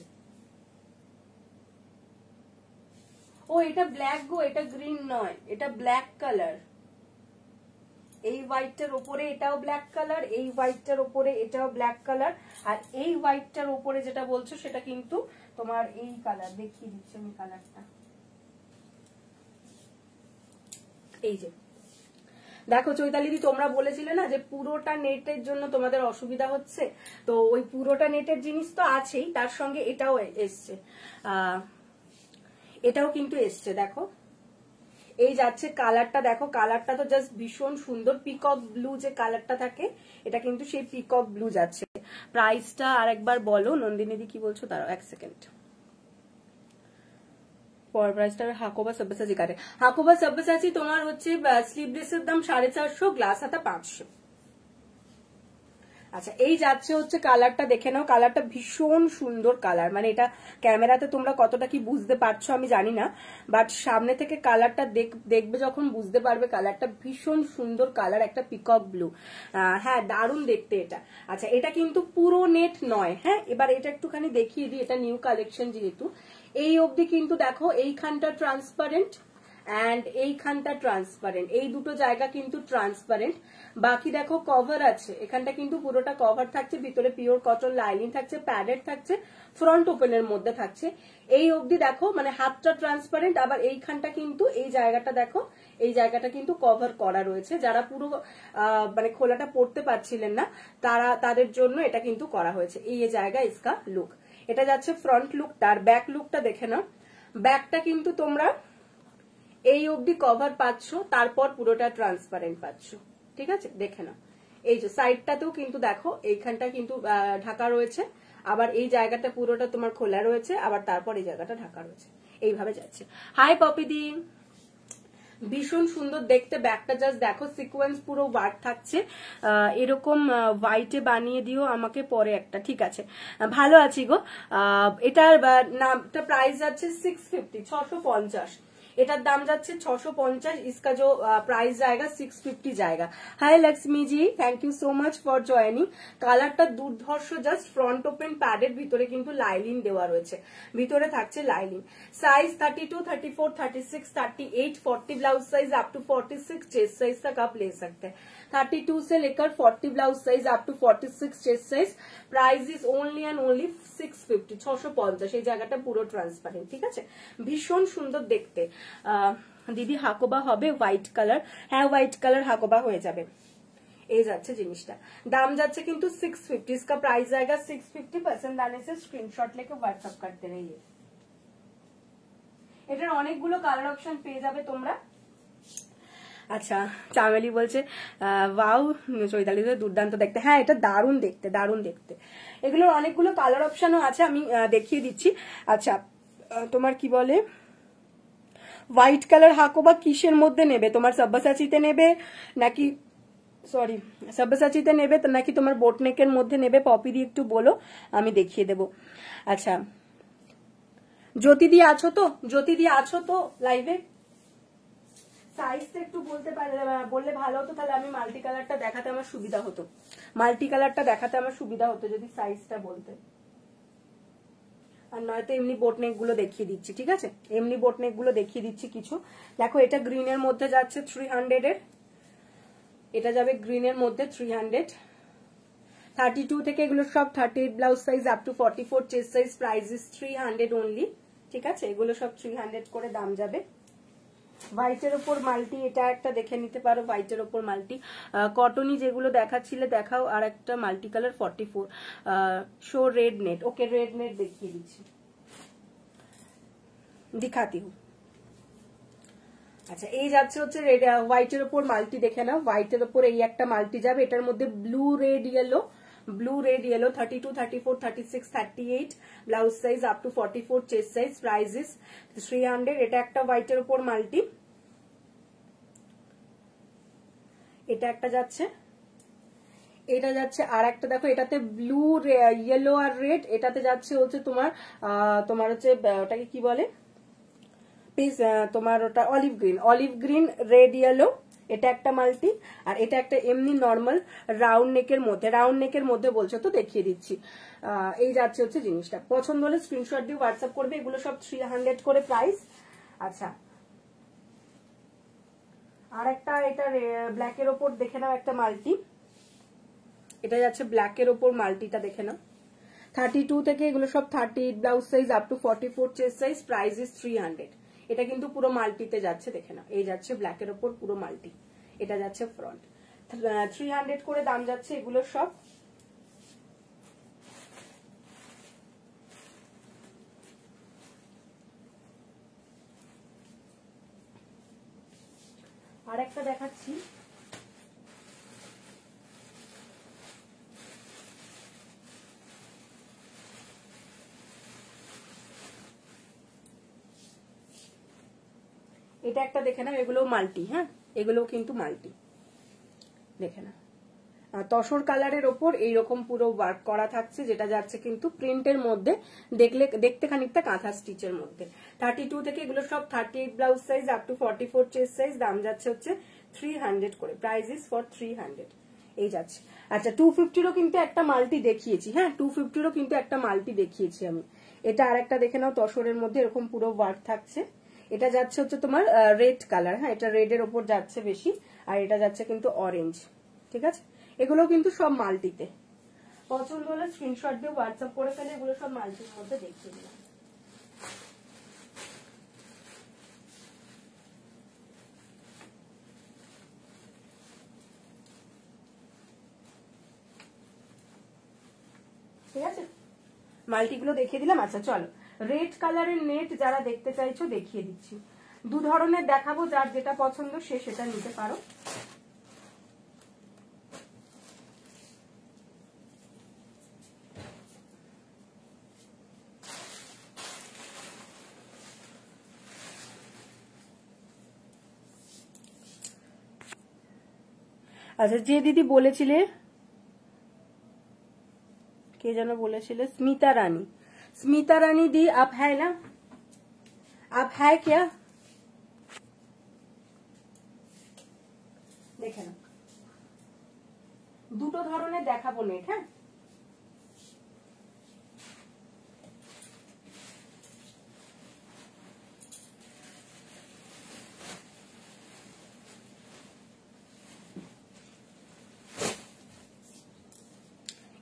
ও এটা ব্ল্যাক গো, এটা গ্রিন নয়, এটা ব্ল্যাক কালার। এই হোয়াইটটার ওপরে এটাও ব্ল্যাক কালার, এই হোয়াইটটার ওপরে এটাও ব্ল্যাক কালার, আর এই হোয়াইটটার ওপরে যেটা বলছো সেটা কিন্তু তোমার এই কালার, দেখিয়ে দিচ্ছি আমি কালারটা। এই যে দেখো চৈতালিদি, তোমরা বলেছিলে না যে পুরোটা নেটের জন্য তোমাদের অসুবিধা হচ্ছে, তো ওই পুরোটা নেটের জিনিস তো আছেই, তার সঙ্গে এটাও এসছে, এটাও কিন্তু এসছে। দেখো এই যাচ্ছে কালারটা, দেখো কালারটা তো জাস্ট ভীষণ সুন্দর, পিকক ব্লু যে কালারটা থাকে এটা কিন্তু সেই পিকক ব্লু যাচ্ছে। প্রাইসটা আরেকবার বলো নন্দিনীদি, কি বলছো তারা, এক সেকেন্ড। পরের প্রাইসটা হাকোবা সব্যসাচী কাটে, হাকোবা সব্যসাচী তোমার হচ্ছে স্লিভলেসের দাম 450, গ্লাস হাতা 500। আচ্ছা এই যাচ্ছে হচ্ছে কালারটা, দেখে নাও, কালারটা ভীষণ সুন্দর কালার, মানে এটা ক্যামেরাতে তোমরা কতটা কি বুঝতে পারছো আমি জানি না, বাট সামনে থেকে কালারটা দেখবে যখন বুঝতে পারবে, কালারটা ভীষণ সুন্দর কালার, একটা পিকক ব্লু। হ্যাঁ দারুণ দেখতে এটা। আচ্ছা এটা কিন্তু পুরো নেট নয়, হ্যাঁ এবার এটা একটুখানি দেখিয়ে দিই, এটা নিউ কালেকশন যেহেতু। এই অবধি কিন্তু দেখো এইখানটা ট্রান্সপারেন্ট এন্ড এইখানটা ট্রান্সপারেন্ট, এই দুটো জায়গা কিন্তু ট্রান্সপারেন্ট। বাকি দেখো কভার আছে, এখানটা কিন্তু পুরোটা কভার থাকছে, ভিতরে পিওর কটন লাইনিং থাকছে, প্যাডেড থাকছে, ফ্রন্ট ওপেনের মধ্যে থাকছে। এই অবধি দেখো মানে হাতটা ট্রান্সপারেন্ট, আবার এইখানটা কিন্তু এই জায়গাটা দেখো, এই জায়গাটা কিন্তু কভার করা রয়েছে। যারা পুরো মানে খোলাটা পড়তে পারছিলেন না তাদের জন্য এটা কিন্তু করা হয়েছে। এই জায়গা ইসকা লুক, এটা যাচ্ছে ফ্রন্ট লুকটা। আর ব্যাক লুকটা দেখে নাও, ব্যাকটা কিন্তু তোমরা এই অবধি কভার পাচ্ছ, তারপর পুরোটা ট্রান্সপারেন্ট পাচ্ছ, ঠিক আছে দেখে নাও। এই যে সাইডটাতেও কিন্তু দেখো এইখানটা কিন্তু ঢাকা রয়েছে, আবার এই জায়গাটা পুরোটা তোমার খোলা রয়েছে, আবার তারপর এই জায়গাটা ঢাকা রয়েছে, এইভাবে যাচ্ছে। হাই পপিদি, ভীষণ সুন্দর দেখতে ব্যাগটা, জাস্ট দেখো সিকোয়েন্স পুরো ওয়ার্ক থাকছে, এরকম হোয়াইটে বানিয়ে দিও আমাকে পরে একটা, ঠিক আছে ভালো আছি গো। এটার নামটা প্রাইস যাচ্ছে 650, 650, এটার দাম যাচ্ছে 650, इसका जो प्राइस जाएगा 650 जाएगा। Hi Lakshmi ji, thank you so much for joining. কালারটা দুর্ধর্ষ, জাস্ট ফ্রন্ট ওপেন প্যাডের, ভিতরে কিন্তু লাইলিন দেওয়া রয়েছে, ভিতরে থাকছে lining. Size 32, 34, 36, 38, 40 blouse size up to 46 chest size तक आप ले सकते हैं। 32 से लेकर 40 blouse size up to 46 chest size. Price is only and only 650, 650। এই জায়গাটা পুরো ট্রান্সপারেন্ট, ঠিক আছে ভীষণ সুন্দর দেখতে। দিদি হাকোবা হবে হোয়াইট কালার, হ্যাঁ হোয়াইট কালার হাকোবা হয়ে যাবে। এই যাচ্ছে জিনিসটা, দাম যাচ্ছে কিন্তু 650, इसका प्राइस आएगा 650। पसंद आने से स्क्रीनशॉट लेके व्हाट्सएप करते रहिए। এটার অনেকগুলো কালার অপশন পেয়ে যাবে তোমরা। আচ্ছা চামেলি বলছে ওয়াও চৈতালি দুর্দান্ত দেখতে, হ্যাঁ এটা দারুণ দেখতে, দারুণ দেখতে। এগুলোর অনেকগুলো কালার অপশনও আছে, আমি দেখিয়ে দিচ্ছি। আচ্ছা তোমার কি বলে হোয়াইট কালার হাকোবা কিসের মধ্যে নেবে, তোমার সব্যসাচীতে নেবে নাকি, সরি সব্যসাচীতে নেবে নাকি তোমার বোটনেকের মধ্যে নেবে, পপি দিয়ে একটু বলো আমি দেখিয়ে দেবো। আচ্ছা জ্যোতি দিয়ে আছো তো, জ্যোতি দিয়ে আছো তো লাইভে, সাইজটা একটু বললে ভালো হতো, তাহলে আমি মাল্টি কালারটা দেখাতে আমার সুবিধা হতো, মাল্টি কালারটা দেখাতে আমার সুবিধা হতো যদি সাইজটা বলতে। আর নয়তো এমনি বোটনেক গুলো দেখিয়ে দিচ্ছি, ঠিক আছে এমনি বোটনেক গুলো দেখিয়ে দিচ্ছি কিছু। দেখো এটা গ্রিনের মধ্যে যাচ্ছে 300 এর, এটা যাবে গ্রিনের মধ্যে 300। 32 থেকে এগুলো সব 38 blouse size up to 44 chest size. Price is 300 only, ঠিক আছে এগুলো সব 300 করে দাম যাবে। হোয়াইটের ওপর মাল্টি, এটা একটা দেখে নিতে পারো, হোয়াইটের ওপর মাল্টি। কটনি যেগুলো দেখাচ্ছিলে দেখাও, আর একটা multi colour 44 show red net. Okay red net দেখিয়ে দিচ্ছি, দিখাতি হুঁ। আচ্ছা এই যাচ্ছে হচ্ছে হোয়াইটের ওপর মাল্টি, দেখে নাও হোয়াইটের ওপর এই একটা মাল্টি যাবে, এটার মধ্যে blue red yellow blue red yellow 32, 34, 36, 38 blouse size up to 44 chest size, price is 300। এটা একটা হোয়াইটের উপর মাল্টি, এটা একটা যাচ্ছে, এটা যাচ্ছে আর একটা দেখো, এটাতে ব্লু ইয়েলো আর রেড, এটাতে যাচ্ছে হচ্ছে তোমার তোমার হচ্ছে ওটাকে কি বলে তোমার ওটা অলিভ গ্রিন রেড ইয়েলো, এটা একটা মাল্টি। আর এটা একটা এমনি নর্মাল রাউন্ড নেকের মধ্যে বলছো তো দেখিয়ে দিচ্ছি। এই যাচ্ছে হচ্ছে জিনিসটা, পছন্দ হলে স্ক্রিনশট দিয়ে হোয়াটসঅ্যাপ করবে। এগুলো সব 300 করে প্রাইস। আচ্ছা, আর একটা এটা ব্ল্যাকের ওপর দেখে নাও একটা মাল্টি, এটা যাচ্ছে ব্ল্যাকের ওপর মাল্টিটা দেখে নাও। 32 থেকে এগুলো সব 38 blouse size up to 44 chest size, price is 300। এটা কিন্তু পুরো মাল্টিতে যাচ্ছে দেখে নাও। এই যাচ্ছে ব্ল্যাকের ওপর পুরো মাল্টি, এটা যাচ্ছে ফ্রন্ট, 300 করে দাম যাচ্ছে এগুলো সব। আর একটা দেখাচ্ছি, এটা একটা দেখে নাও, এগুলো মাল্টি, হ্যাঁ এগুলো কিন্তু মাল্টি দেখে নাও। তসর কালারের ওপর এইরকম পুরো ওয়ার্ক করা থাকছে, যেটা যাচ্ছে কিন্তু প্রিন্টের মধ্যে, দেখতে খানিকটা কাঁথা স্টিচের মধ্যে। 32 থেকে এগুলো সব 38 blouse size up to 44 chest size, দাম যাচ্ছে হচ্ছে 300 করে, প্রাইস ইজ ফর 300। এই যাচ্ছে। আচ্ছা, 250রও কিন্তু একটা মাল্টি দেখিয়েছি, হ্যাঁ 250রও কিন্তু একটা মাল্টি দেখিয়েছি আমি। এটা আর একটা দেখে নাও, তসরের মধ্যে এরকম পুরো ওয়ার্ক থাকছে। এটা যাচ্ছে হচ্ছে তোমার রেড কালার, হ্যাঁ এটা রেডের ওপর যাচ্ছে বেশি, আর এটা যাচ্ছে কিন্তু অরেঞ্জ। ঠিক আছে, এগুলো কিন্তু সব মাল্টিতে। পছন্দ হলে স্ক্রিনশট দিয়ে হোয়াটসঅ্যাপ করে ফেলে, এগুলো সব মাল্টির মধ্যে দেখিয়ে দিলাম। ঠিক আছে, মাল্টিগুলো দেখিয়ে দিলাম। আচ্ছা চলো, রেড কালারের নেট যারা দেখতে চাইছো দেখিয়ে দিচ্ছি। দু ধরনের দেখাবো, যার যেটা পছন্দ সে সেটা নিতে পারো। আচ্ছা, যে দিদি বলেছিলে, কে যেন বলেছিলে, স্মিতা রানী दी आप है ना, आप है क्या? দেখে না, দুটো ধরনের দেখাবো নেট, হ্যাঁ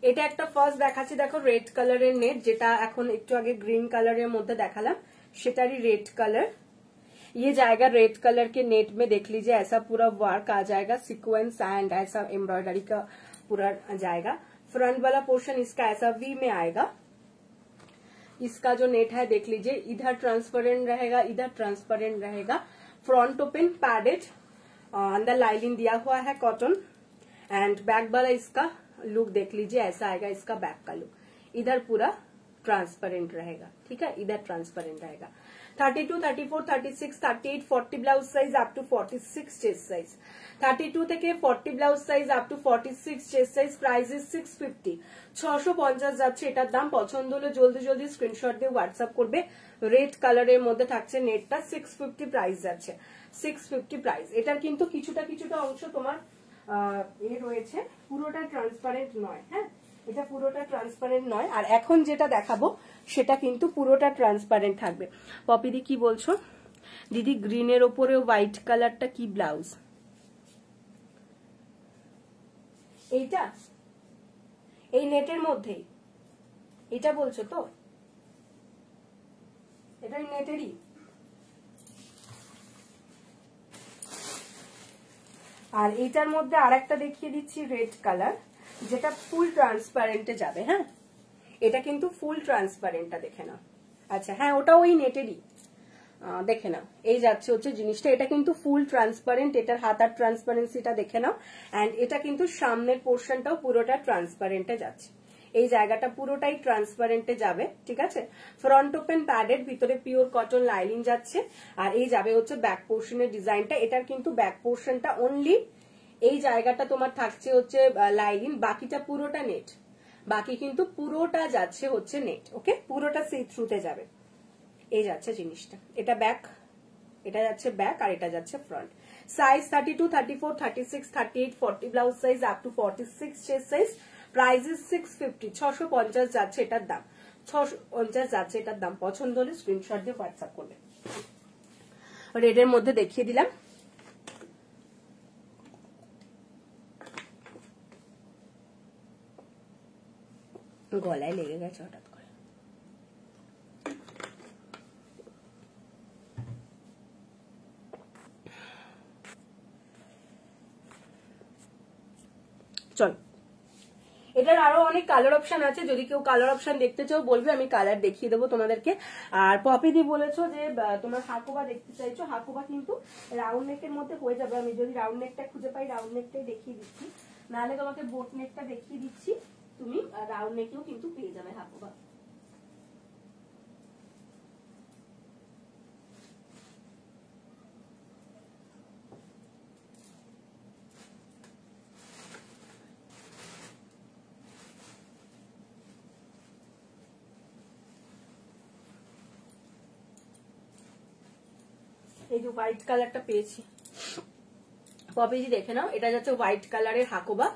এটা একটা ফার্স্ট দেখাচ্ছি, দেখো রেড কালারের নেট, যেটা এখন একটু আগে গ্রিন কালারের মধ্যে দেখালাম সেটারই রেড कलर। ये जाएगा रेड कलर के नेट में, देख लीजिए ऐसा पूरा वर्क आ जाएगा, सीक्वेंस एंड ऐसा एम्ब्रॉयडरी का पूरा जाएगा। फ्रंट वाला पोर्शन इसका ऐसा वी में आएगा। इसका जो नेट है देख लीजिए, इधर ट्रांसपेरेंट रहेगा, इधर ट्रांसपेरेंट रहेगा। फ्रंट ओपन पैडेड, अंदर लाइनिंग दिया हुआ है कॉटन, एंड बैक वाला इसका लुक देख लीजिए, ऐसा आएगा इसका बैक का लुक। इधर पूरा ट्रांसपेरेंट रहेगा, ठीक है, इधर ट्रांसपेरेंट रहेगा। 32, 34, 36, 38, 40 blouse size up to 46 chest size. 32 থেকে 40 blouse size up to 46 chest size, price is 650, 650 যাচ্ছে এটার দাম। পছন্দ হলে জলদি জলদি স্ক্রিনশট দিয়ে হোয়াটসঅ্যাপ করবে। রেড কালারের মধ্যে থাকছে নেটটা, 650 প্রাইস যাচ্ছে, 650 প্রাইস। এটার কিন্তু কিছুটা অংশ তোমার এ রয়েছে, পুরোটা ট্রান্সপারেন্ট নয়, হ্যাঁ এটা পুরোটা ট্রান্সপারেন্ট নয়। আর এখন যেটা দেখাবো সেটা কিন্তু পুরোটা ট্রান্সপারেন্ট থাকবে। পপিদি কি বলছো? দিদি গ্রিনের ওপরে হোয়াইট কালারটা কি ব্লাউজ? এইটা এই নেটের মধ্যেই এটা বলছো তো? এটা নেটেরই। আর এইটার মধ্যে আরেকটা দেখিয়ে দিচ্ছি রেড কালার, যেটা ফুল ট্রান্সপারেন্টে যাবে, হ্যাঁ এটা কিন্তু ফুল ট্রান্সপারেন্টটা দেখে নাও। আচ্ছা হ্যাঁ, ওটা ওই নেটেরই, দেখে নাও, এই যাচ্ছে হচ্ছে জিনিসটা, এটা কিন্তু ফুল ট্রান্সপারেন্ট, এটার হাতার ট্রান্সপারেন্সিটা দেখে নাও। অ্যান্ড এটা কিন্তু সামনের পোর্শনটাও পুরোটা ট্রান্সপারেন্টে যাচ্ছে, এই জায়গাটা পুরোটাই ট্রান্সপারেন্টে যাবে, ঠিক আছে। ফ্রন্ট ওপেন প্যাডেড, ভিতরে পিওর কটন লাইনিং যাচ্ছে। আর এই যাবে হচ্ছে ব্যাক পোর্শনের ডিজাইনটা, এটার কিন্তু ব্যাক পোর্শনটা অনলি এই জায়গাটা তোমার থাকছে হচ্ছে লাইনিং, বাকিটা পুরোটা নেট, বাকি কিন্তু পুরোটা যাচ্ছে হচ্ছে নেট, ওকে, পুরোটা সি থ্রুতে যাবে। এই যাচ্ছে জিনিসটা, এটা ব্যাক, এটা যাচ্ছে ব্যাক, আর এটা যাচ্ছে front. Size 32, 34, 36, 38, 40 blouse size up to 46 chest size. Price is 650, 650 যাচ্ছে এটার দাম, 650 যাচ্ছে এটার দাম। পছন্দ হলে স্ক্রিনশট দিয়ে হোয়াটসঅ্যাপ করবে। রেডের মধ্যে দেখিয়ে দিলাম। গলায় লেগে গেছে হঠাৎ করে। চল, এটার আরো অনেক কালার অপশন আছে, যদি কেউ কালার অপশন দেখতে চাও বলবে, আমি কালার দেখিয়ে দেবো তোমাদেরকে। আর পপিদি বলেছো যে তোমার হাকুবা দেখতে চাইছো, হাকুবা কিন্তু রাউন্ড নেকের মধ্যে হয়ে যাবে। আমি যদি রাউন্ড নেকটা খুঁজে পাই রাউন্ড নেকটাই দেখিয়ে দিচ্ছি, নাহলে তোমাকে বোট নেকটা দেখিয়ে দিচ্ছি, তুমি রাউন্ড নেকেও কিন্তু পেয়ে যাবে হাকুবা। এই যে হোয়াইট কালারটা পেয়েছি, পপিজি দেখে নাও, এটা যাচ্ছে হোয়াইট কালারের হাকুবা,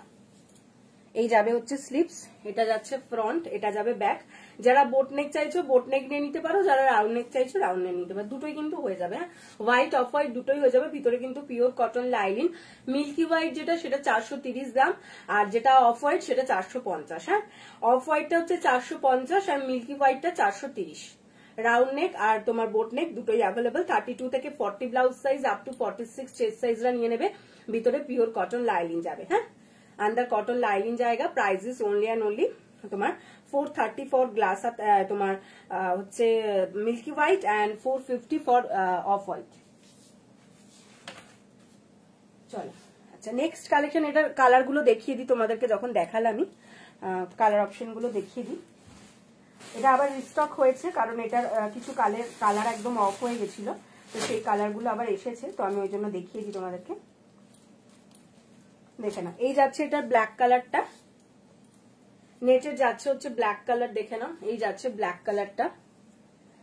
এই যাবে হচ্ছে স্লিপস, এটা যাচ্ছে ফ্রন্ট, এটা যাবে ব্যাক। যারা বোট নেক চাইছো বোট নেক নিয়ে নিতে পারো, যারা রাউন্ড নেক চাইছো রাউন্ড নেক নিতে পারো, দুটোই কিন্তু হয়ে যাবে। হ্যাঁ, হোয়াইট অফ হোয়াইট দুটোই হয়ে যাবে। ভিতরে কিন্তু pure cotton lining, milky white যেটা সেটা 430 দাম, আর যেটা অফ হোয়াইট সেটা 450। হ্যাঁ, অফ হোয়াইটটা হচ্ছে 450 আর মিল্কি হোয়াইটটা 430। রাউন্ড নেক আর তোমার বোট নেক দুটোই অ্যাভেলেবল। 32 থেকে 40 blouse size up to 46 chest সাইজরা নিয়ে নেবে। ভিতরে পিওর কটন লাইনিং যাবে। হ্যাঁ, আন্ডার কটন লাইনিং জায়গা। Price is only and only তোমার 430 ফর গ্লাস, তোমার হচ্ছে milky white and 450 for off white. চলো, আচ্ছা নেক্সট কালেকশন, এটার কালার গুলো দেখিয়ে দিই তোমাদেরকে, যখন দেখালামই কালার অপশন গুলো দেখিয়ে দিই। এটা আবার রিস্টক হয়েছে, কারণ এটার কিছু কালার একদম অফ হয়ে গেছিল, তো সেই কালার গুলো আবার এসেছে, তো আমি ওই জন্য দেখিয়ে দিই তোমাদেরকে। দেখে না, এই যাচ্ছে এটার ব্ল্যাক কালারটা, नेटेर जाच्छे होच्छे ब्लैक कलर, देखे ना ये जाच्छे ब्लैक कलरটা।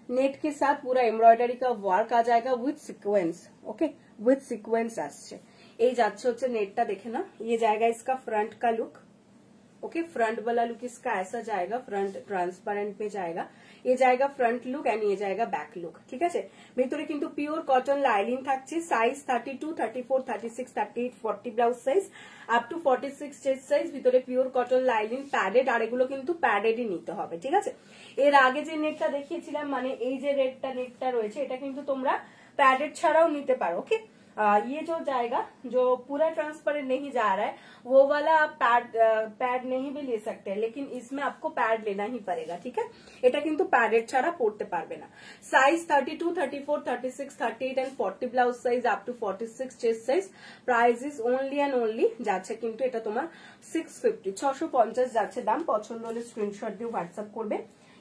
नेट के साथ पूरा एम्ब्रॉयडरी का वर्क आ जाएगा with sequence, okay with sequence आसছে। এই যাচ্ছে হচ্ছে नेटটা, देखे ना ये जाएगा इसका फ्रंट का लुक, ओके फ्रंट वाला लुक इसका ऐसा जाएगा, फ्रंट ट्रांसपेरेंट पे जाएगा, ये जाएगा फ्रंट लुक एंड ये जाएगा बैक लुक, ठीक है। ভিতরে কিন্তু পিওর কটন লাইনিং থাকছে। Size 32, 34, 36, 38, 40 blouse size up to 46 chest size. ভিতরে পিওর কটন লাইনিং প্যাডেড, আর এগুলো কিন্তু প্যাডেডই নিতে হবে, ঠিক আছে। এর আগে যে নেটটা দেখিয়েছিলাম, মানে এই যে রেডটা নেটটা রয়েছে, এটা কিন্তু তোমরা প্যাডেড ছাড়াও নিতে পারো, ওকে। ये जो जाएगा, जो पूरा ट्रांसपेरेंट नहीं जा रहा है, वो वाला आप पैड नहीं भी ले सकते हैं, लेकिन इसमें आपको पैड लेना ही पड़ेगा, ठीक है। এটা কিন্তু প্যাডেড ছাড়া পড়তে পারবে না। Size 32, 34, 36, 38 and 40 blouse size up to 46 chest size. Price is only and only যাচ্ছে কিন্তু এটা তোমার 650, 650 যাচ্ছে দাম। পছন্দ হলে স্ক্রিনশট দিয়ে হোয়াটসঅ্যাপ করবে।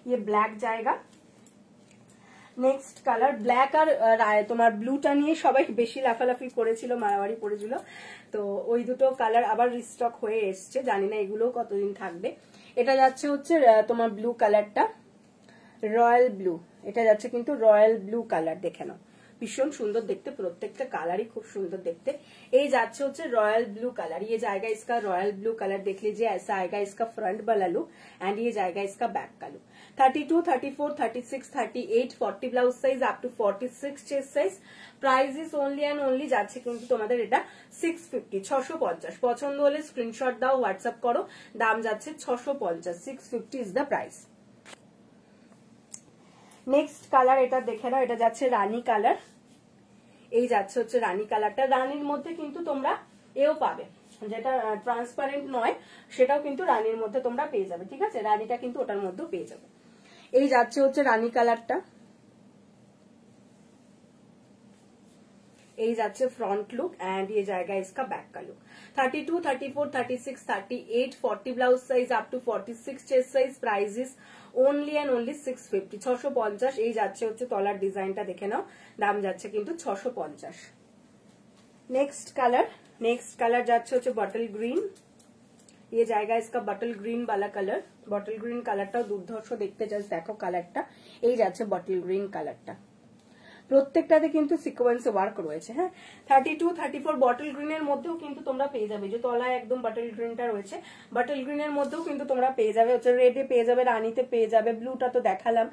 ये ব্ল্যাক জায়গা। নেক্সট কালার ব্ল্যাক আর তোমার ব্লুটা নিয়ে সবাই বেশি লাফালাফি করেছিল, মারামারি করেছিল, তো ওই দুটো কালার আবার রিস্টক হয়ে এসছে, জানি না এগুলো কতদিন থাকবে। এটা যাচ্ছে হচ্ছে তোমার ব্লু কালারটা, রয়্যাল ব্লু, এটা যাচ্ছে কিন্তু রয়্যাল ব্লू কালার, দেখে নাও ভীষণ সুন্দর দেখতে, প্রত্যেকটা কালারই খুব সুন্দর দেখতে। এই যাচ্ছে হচ্ছে রয়্যাল ब्लू कलर, ये जाएगा इसका रॉयल ब्लू कलर, देख लीजिए ऐसा आएगा इसका फ्रंट वाला लुक एंड ये जाएगा इसका बैक का look. 32, 34, 36, 38, 40 blouse size up to 46 chest size. Price is only and only যাচ্ছে কিন্তু তোমাদের এটা 650, 650। পছন্দ হলে স্ক্রিনশট দাও, হোয়াটসঅ্যাপ করো, দাম যাচ্ছে 650, 650 is the price. Next colour এটা দেখে নাও, এটা যাচ্ছে রানী কালার, এই যাচ্ছে হচ্ছে রানী কালারটা। রানীর মধ্যে কিন্তু তোমরা এও পাবে, যেটা ট্রান্সপারেন্ট নয় সেটাও কিন্তু রানীর মধ্যে তোমরা পেয়ে যাবে, ঠিক আছে। রানীটা কিন্তু ওটার মধ্যেও পেয়ে যাবে। এই যাচ্ছে হচ্ছে রানী কালারটা, এই যাচ্ছে ফ্রন্ট লুক এন্ড ये जाएगा इसका बैक का look. 32, 34, 36, 38, 40 blouse size up to 46 chest size, price is only and only 650 650। এই যাচ্ছে হচ্ছে তলার ডিজাইনটা দেখে নাও, দাম যাচ্ছে কিন্তু 650। नेक्स्ट कलर যাচ্ছে হচ্ছে বটল গ্রিন। ये जाएगा इसका बटल ग्रीन वाला कलर। बटल ग्रीन कलरটাও দুর্ধর্ষ দেখতে, জাস্ট দেখো কালারটা। এই যাচ্ছে বটল গ্রিন কালারটা, প্রত্যেকটাতে কিন্তু সিকোয়েন্সে ওয়ার্ক রয়েছে। হ্যাঁ, 32, 34 বটল গ্রিনের মধ্যেও কিন্তু তোমরা পেয়ে যাবে, যে তলায় একদম বটল গ্রিনটা রয়েছে, বটল গ্রিনের মধ্যেও কিন্তু তোমরা পেয়ে যাবে হচ্ছে রেডে পেয়ে যাবে, রানিতে পেয়ে যাবে, ব্লুটা তো দেখালাম,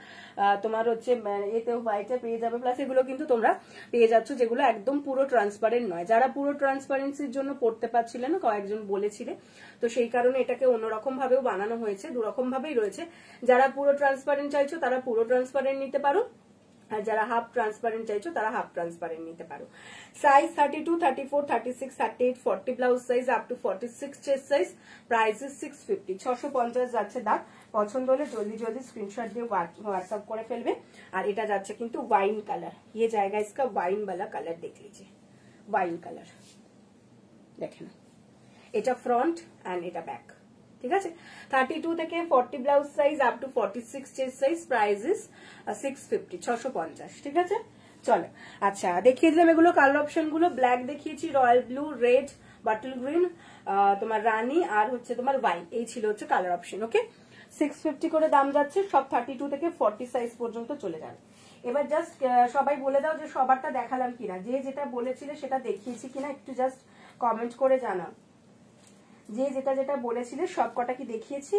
তোমার হচ্ছে এতেও হোয়াইটে পেয়ে যাবে, প্লাস এগুলো কিন্তু তোমরা পেয়ে যাচ্ছ যেগুলো একদম পুরো ট্রান্সপারেন্ট নয়। যারা পুরো ট্রান্সপারেন্সির জন্য পড়তে পারছিলে না, কয়েকজন বলেছিলে, তো সেই কারণে এটাকে অন্যরকম ভাবেও বানানো হয়েছে, দুরকম ভাবেই রয়েছে। যারা পুরো ট্রান্সপারেন্ট চাইছো তারা পুরো ট্রান্সপারেন্ট নিতে পারো, আর যারা হাফ ট্রান্সপারেন্ট চাইছো তারা হাফ ট্রান্সপারেন্ট নিতে পারো। Size 32, 34, 36, 38, 40 blouse size up to 46 chest size, price 650 650 যাচ্ছে দাম। পছন্দ হলে জলদি জলদি স্ক্রিনশট দিয়ে হোয়াটসঅ্যাপ করে ফেলবে। আর এটা যাচ্ছে কিন্তু ওয়াইন কালার, ये जाएगा इसका वाइन वाला कलर, देख लीजिए वाइन कलर, দেখেন এটা ফ্রন্ট এন্ড এটা ব্যাক, ঠিক আছে। 32 থেকে 40 blouse size up to 46 chest size, price 650 650, ঠিক আছে। চলো, আচ্ছা দেখিয়ে দিলাম এগুলো কালার অপশন গুলো। ব্ল্যাক দেখিয়েছি, royal blue, red, bottle green, তোমার রানী, আর হচ্ছে তোমার ওয়াইন, এই ছিল হচ্ছে কালার অপশন। ওকে, 650 করে দাম যাচ্ছে, সব 32 থেকে 40 সাইজ পর্যন্ত চলে যাবে। এবার জাস্ট সবাই বলে দাও যে সবারটা দেখালাম কিনা, যে যেটা বলেছিলে সেটা দেখিয়েছি কিনা, একটু জাস্ট কমেন্ট করে জানাও, যে যেটা যেটা বলেছিলে সব কটা কি দেখিয়েছি।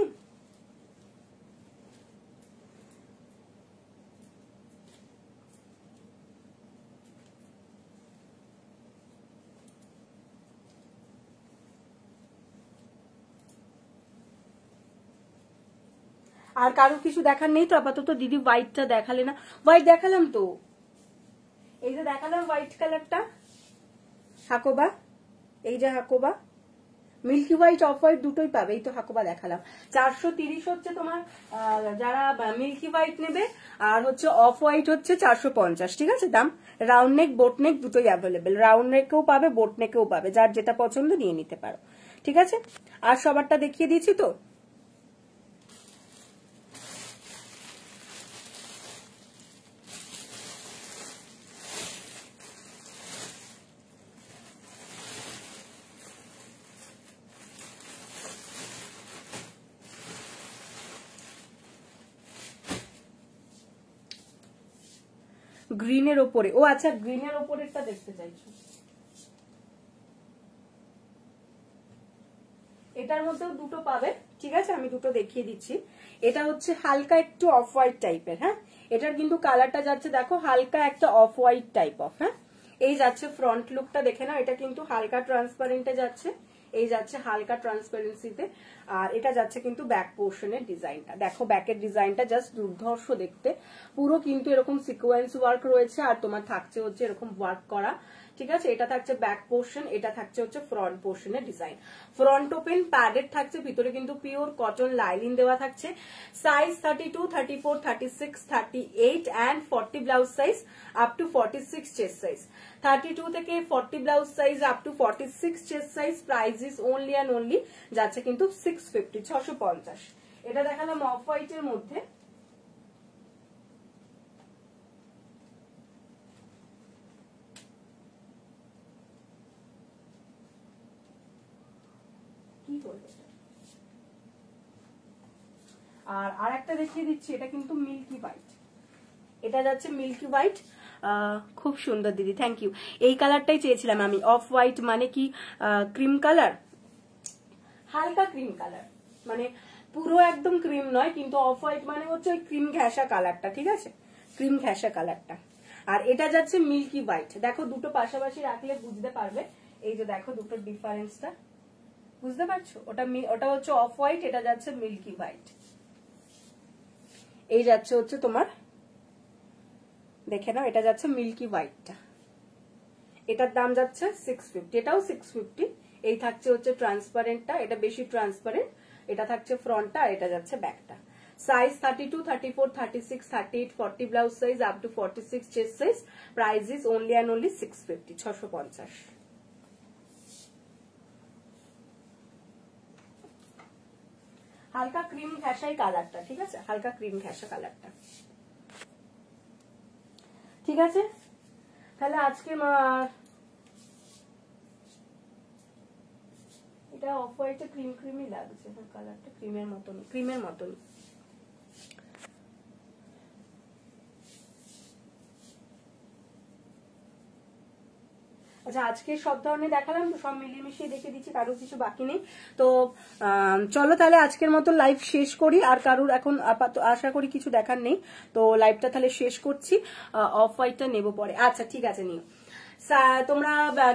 আর কারো কিছু দেখার নেই তো আপাতত? দিদি হোয়াইটটা দেখালে না? হোয়াইট দেখালাম তো, এই যে দেখালাম হোয়াইট কালারটা, হাকোবা, এই যে Hakoba, milky white off white দুটোই পাবে, এই তো হাকোবা দেখালাম। 430 হচ্ছে তোমার যারা মিল্কি হোয়াইট নেবে, আর হচ্ছে অফ হোয়াইট হচ্ছে 450, ঠিক আছে দাম। রাউন্ড নেক, বোট নেক দুটোই অ্যাভেলেবেল, রাউন্ড নেকেও পাবে, বোট নেকেও পাবে, যার যেটা পছন্দ নিয়ে নিতে পারো, ঠিক আছে। আর সবারটা দেখিয়ে দিয়েছি তো। গ্রিনের ওপরে, ও আচ্ছা গ্রিনের ওপরেরটা দেখতে চাইছো, এটার মধ্যেও দুটো পাবে, ঠিক আছে আমি দুটো দেখিয়ে দিচ্ছি। এটা হচ্ছে হালকা একটু অফ হোয়াইট টাইপের, হ্যাঁ এটার কিন্তু কালারটা যাচ্ছে দেখো হালকা একটা অফ হোয়াইট টাইপ অফ, হ্যাঁ এই যাচ্ছে ফ্রন্ট লুকটা দেখে নাও, এটা কিন্তু হালকা ট্রান্সপারেন্টে যাচ্ছে, এই যাচ্ছে হালকা ট্রান্সপারেন্সিতে, আর এটা যাচ্ছে কিন্তু ব্যাক পোর্শনের ডিজাইনটা, দেখো ব্যাকের ডিজাইনটা জাস্ট দুর্ধর্ষ দেখতে, পুরো কিন্তু এরকম সিকোয়েন্স ওয়ার্ক রয়েছে, আর তোমার থাকছে হচ্ছে এরকম ওয়ার্ক করা, ঠিক আছে। এটা থাকছে ব্যাক পোর্শন, এটা থাকছে হচ্ছে ফ্রন্ট পোর্শনের ডিজাইন, ফ্রন্ট ওপেন প্যাডেড থাকছে, ভিতরে কিন্তু পিওর কটন লাইলিন দেওয়া থাকছে। Size 32, 34, 36, 38 and 40 blouse size up to 46 chest size, 32 থেকে 40 blouse size up to 46 chest size, price is only and only যাচ্ছে কিন্তু 650 650। এটা দেখালাম অফ হোয়াইটের মধ্যে, আর আরেকটা দেখিয়ে দিচ্ছি, এটা কিন্তু মিল্কি হোয়াইট, এটা যাচ্ছে মিল্কি হোয়াইট, খুব সুন্দর দিদি, থ্যাংক ইউ। এই কালারটাই চেয়েছিলাম আমি, অফ হোয়াইট মানে কি ক্রিম কালার, হালকা ক্রিম কালার, মানে পুরো একদম ক্রিম নয়, কিন্তু অফ হোয়াইট মানে হচ্ছে ওই ক্রিম ঘেঁষা কালারটা, ঠিক আছে ক্রিম ঘেঁষা কালারটা। আর এটা যাচ্ছে মিল্কি হোয়াইট, দেখো দুটো পাশাপাশি রাখলে বুঝতে পারবে, এই যে দেখো দুটোর ডিফারেন্সটা বুঝতে পারছো, ওটা হচ্ছে অফ হোয়াইট, এটা যাচ্ছে মিল্কি হোয়াইট, এই যাচ্ছে হচ্ছে তোমার দেখে নাও, এটা যাচ্ছে মিল্কি হোয়াইটটা, এটার দাম যাচ্ছে 650, এটাও 650, এই থাকছে হচ্ছে ট্রান্সপারেন্টটা, এটা বেশি ট্রান্সপারেন্ট, এটা থাকছে ফ্রন্টটা, আর এটা যাচ্ছে ব্যাকটা। Size 32, 34, 36, 38, 40 blouse size up to 46 chest size. Price is only and only 650, 650। হালকা ক্রিম ঘেঁষাই কালারটা, ঠিক আছে, হালকা ক্রিম ঘেঁষা কালারটা, ঠিক আছে। তাহলে আজকে এটা অফ হোয়াইটে ক্রিম ক্রিমই লাগছে, হ্যাঁ কালারটা ক্রিমের মতনই, ক্রিমের মতনই। আচ্ছা আজকে সব ধরনের দেখালাম তো, সব মিলিয়ে মিশিয়ে দেখে দিচ্ছি, কারোর কিছু বাকি নেই। তো চলো তাহলে আজকের মতো লাইভ শেষ করি। আর কারোর এখন আপাতত আশা করি কিছু দেখার নেই, তো লাইভটা তাহলে শেষ করছি। অফ হোয়াইটটা নেবো পরে। আচ্ছা ঠিক আছে, নিও। তোমরা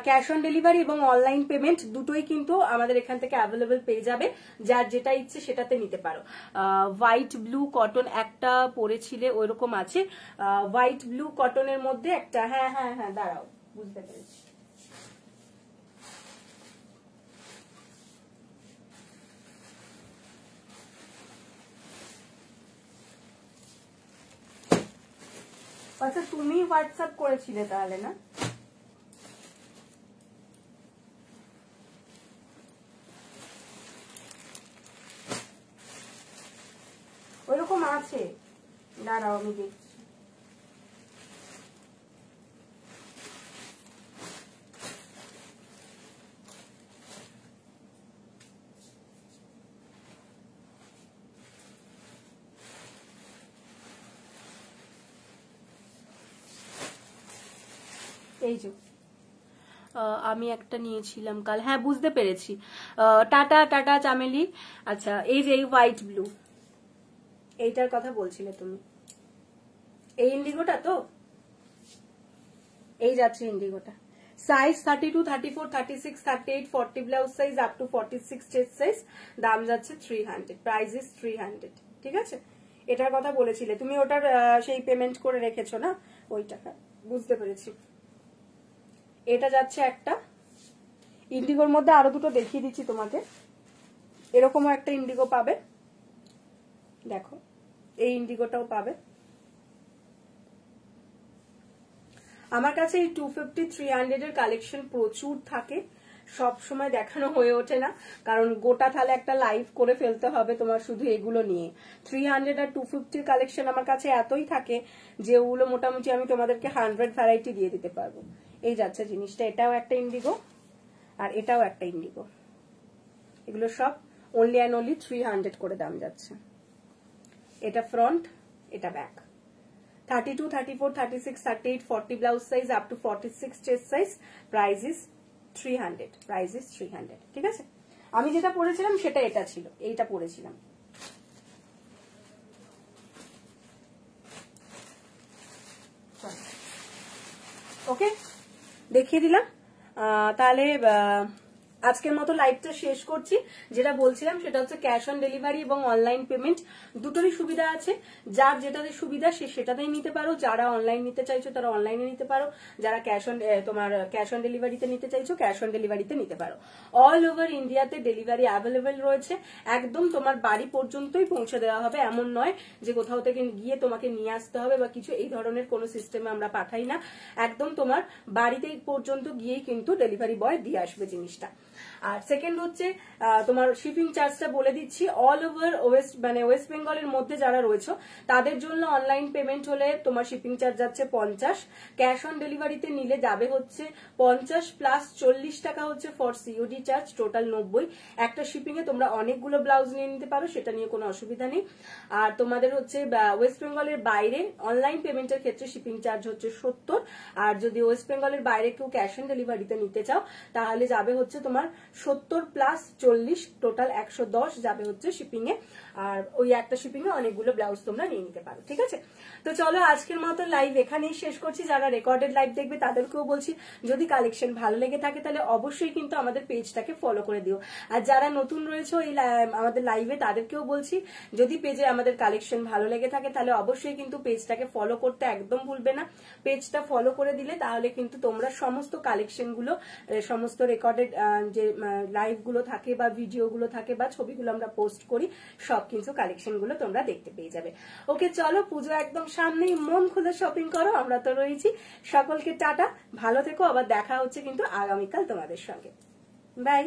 ক্যাশ অন ডেলিভারি এবং অনলাইন পেমেন্ট দুটোই কিন্তু আমাদের এখান থেকে অ্যাভেলেবেল পেয়ে যাবে, যার যেটা ইচ্ছে সেটাতে নিতে পারো। হোয়াইট ব্লু কটন একটা পরেছিলে ওইরকম আছে, হোয়াইট ব্লু কটনের মধ্যে একটা, হ্যাঁ হ্যাঁ হ্যাঁ দাঁড়াও, বুঝতে পেরেছি। আচ্ছা তুমি হোয়াটসঅ্যাপ করেছিলে তাহলে, না? ওইরকম আছে, দাঁড়াও আমি দেখছি। এই যে আমি একটা নিয়েছিলাম কাল, হ্যাঁ বুঝতে পেরেছি। টাটা টাটা চামেলি। আচ্ছা এই যে এই হোয়াইট ব্লু, এইটার কথা বলছিলে তুমি, এই ইন্ডিগোটা তো, এই যাচ্ছে ইন্ডিগোটা। Size 32, 34, 36, 38, 40 blouse size up to 46 chest size. দাম যাচ্ছে 300, প্রাইস ইজ 300, ঠিক আছে। এটার কথা বলেছিলে তুমি, ওটার সেই পেমেন্ট করে রেখেছো না ওই টাকা, বুঝতে পেরেছি। এটা যাচ্ছে একটা ইন্ডিগোর মধ্যে, আরো দুটো দেখিয়ে দিচ্ছি তোমাকে। এরকমও একটা ইন্ডিগো পাবে, দেখো এই ইন্ডিগোটাও পাবে। আমার কাছে এই 250, 300 এর কালেকশন প্রচুর থাকে, সব সময় দেখানো হয়ে ওঠে না, কারণ গোটা তাহলে একটা লাইভ করে ফেলতে হবে তোমার শুধু এগুলো নিয়ে। 300 আর 250 কালেকশন আমার কাছে এতই থাকে যে ওগুলো মোটামুটি আমি তোমাদেরকে 100 ভ্যারাইটি দিয়ে দিতে পারবো। এই যাচ্ছে জিনিসটা, এটাও একটা ইন্ডিগো আর এটাও একটা ইন্ডিগো। এগুলো সব অনলি অ্যান্ড অনলি 300 করে দাম যাচ্ছে। এটা ফ্রন্ট, এটা back. 32, 34, 36, 38, 40 blouse size up to 46 chest size. Price is 300, price is 300, ঠিক আছে। আমি যেটা পরেছিলাম সেটা এটা ছিল, এইটা পরেছিলাম। ওকে, দেখিয়ে দিলাম। তাহলে আজকের মতো লাইভটা শেষ করছি। যেটা বলছিলাম সেটা হচ্ছে ক্যাশ অন ডেলিভারি এবং অনলাইন পেমেন্ট দুটোরই সুবিধা আছে। যার যেটাতে সুবিধা সে সেটাতেই নিতে পারো, যারা অনলাইন নিতে চাইছো তারা অনলাইনে নিতে পারো, যারা ক্যাশ অন ডেলিভারিতে নিতে চাইছো ক্যাশ অন ডেলিভারিতে নিতে পারো। অল ওভার ইন্ডিয়াতে ডেলিভারি অ্যাভেলেবেল রয়েছে, একদম তোমার বাড়ি পর্যন্তই পৌঁছে দেওয়া হবে। এমন নয় যে কোথাও থেকে গিয়ে তোমাকে নিয়ে আসতে হবে বা কিছু, এই ধরনের কোনো সিস্টেমে আমরা পাঠাই না। একদম তোমার বাড়িতে পর্যন্ত গিয়েই কিন্তু ডেলিভারি বয় দিয়ে আসবে জিনিসটা। আর সেকেন্ড হচ্ছে তোমার শিপিং চার্জটা বলে দিচ্ছি। অল ওভার ওয়েস্ট বেঙ্গলের মধ্যে যারা রয়েছে তাদের জন্য অনলাইন পেমেন্ট হলে তোমার শিপিং চার্জ যাচ্ছে 50, ক্যাশ অন ডেলিভারিতে নিলে যাবে হচ্ছে 50 প্লাস 40 টাকা হচ্ছে ফর সিওডি চার্জ, টোটাল 90। একটা শিপিং এ তোমরা অনেকগুলো ব্লাউজ নিয়ে নিতে পারো, সেটা নিয়ে কোনো অসুবিধা নেই। আর তোমাদের হচ্ছে ওয়েস্ট বেঙ্গলের বাইরে অনলাইন পেমেন্টের ক্ষেত্রে শিপিং চার্জ হচ্ছে 70, আর যদি ওয়েস্ট বেঙ্গলের বাইরে কেউ ক্যাশ অন ডেলিভারিতে নিতে চাও তাহলে যাবে হচ্ছে তোমার 70 প্লাস 40, টোটাল 110 যাবে হচ্ছে শিপিং এ। আর ওই একটা শিপিং এ অনেকগুলো ব্লাউজ তোমরা নিয়ে নিতে পারো, ঠিক আছে। তো চলো আজকের মতো লাইভ এখানেই শেষ করছি। যারা রেকর্ডেড লাইভ দেখবে তাদেরকেও বলছি যদি কালেকশন ভালো লেগে থাকে তাহলে অবশ্যই কিন্তু আমাদের পেজটাকে ফলো করে দিও। আর যারা নতুন রয়েছে এই আমাদের লাইভে তাদেরকেও বলছি যদি পেজে আমাদের কালেকশন ভালো লেগে থাকে তাহলে অবশ্যই কিন্তু পেজটাকে ফলো করতে একদম ভুলবে না। পেজটা ফলো করে দিলে তাহলে কিন্তু তোমরা সমস্ত কালেকশন গুলো, সমস্ত রেকর্ডেড যে লাইভ গুলো থাকে বা ভিডিও গুলো থাকে বা ছবিগুলো আমরা পোস্ট করি সব সব কিন্তু কালেকশন গুলো তোমরা দেখতে পেয়ে যাবে। ওকে চলো, পুজো একদম সামনেই, মন খুলে শপিং করো, আমরা তো রয়েছি। সকলকে টাটা, ভালো থেকো, আবার দেখা হচ্ছে কিন্তু আগামীকাল তোমাদের সঙ্গে। বাই।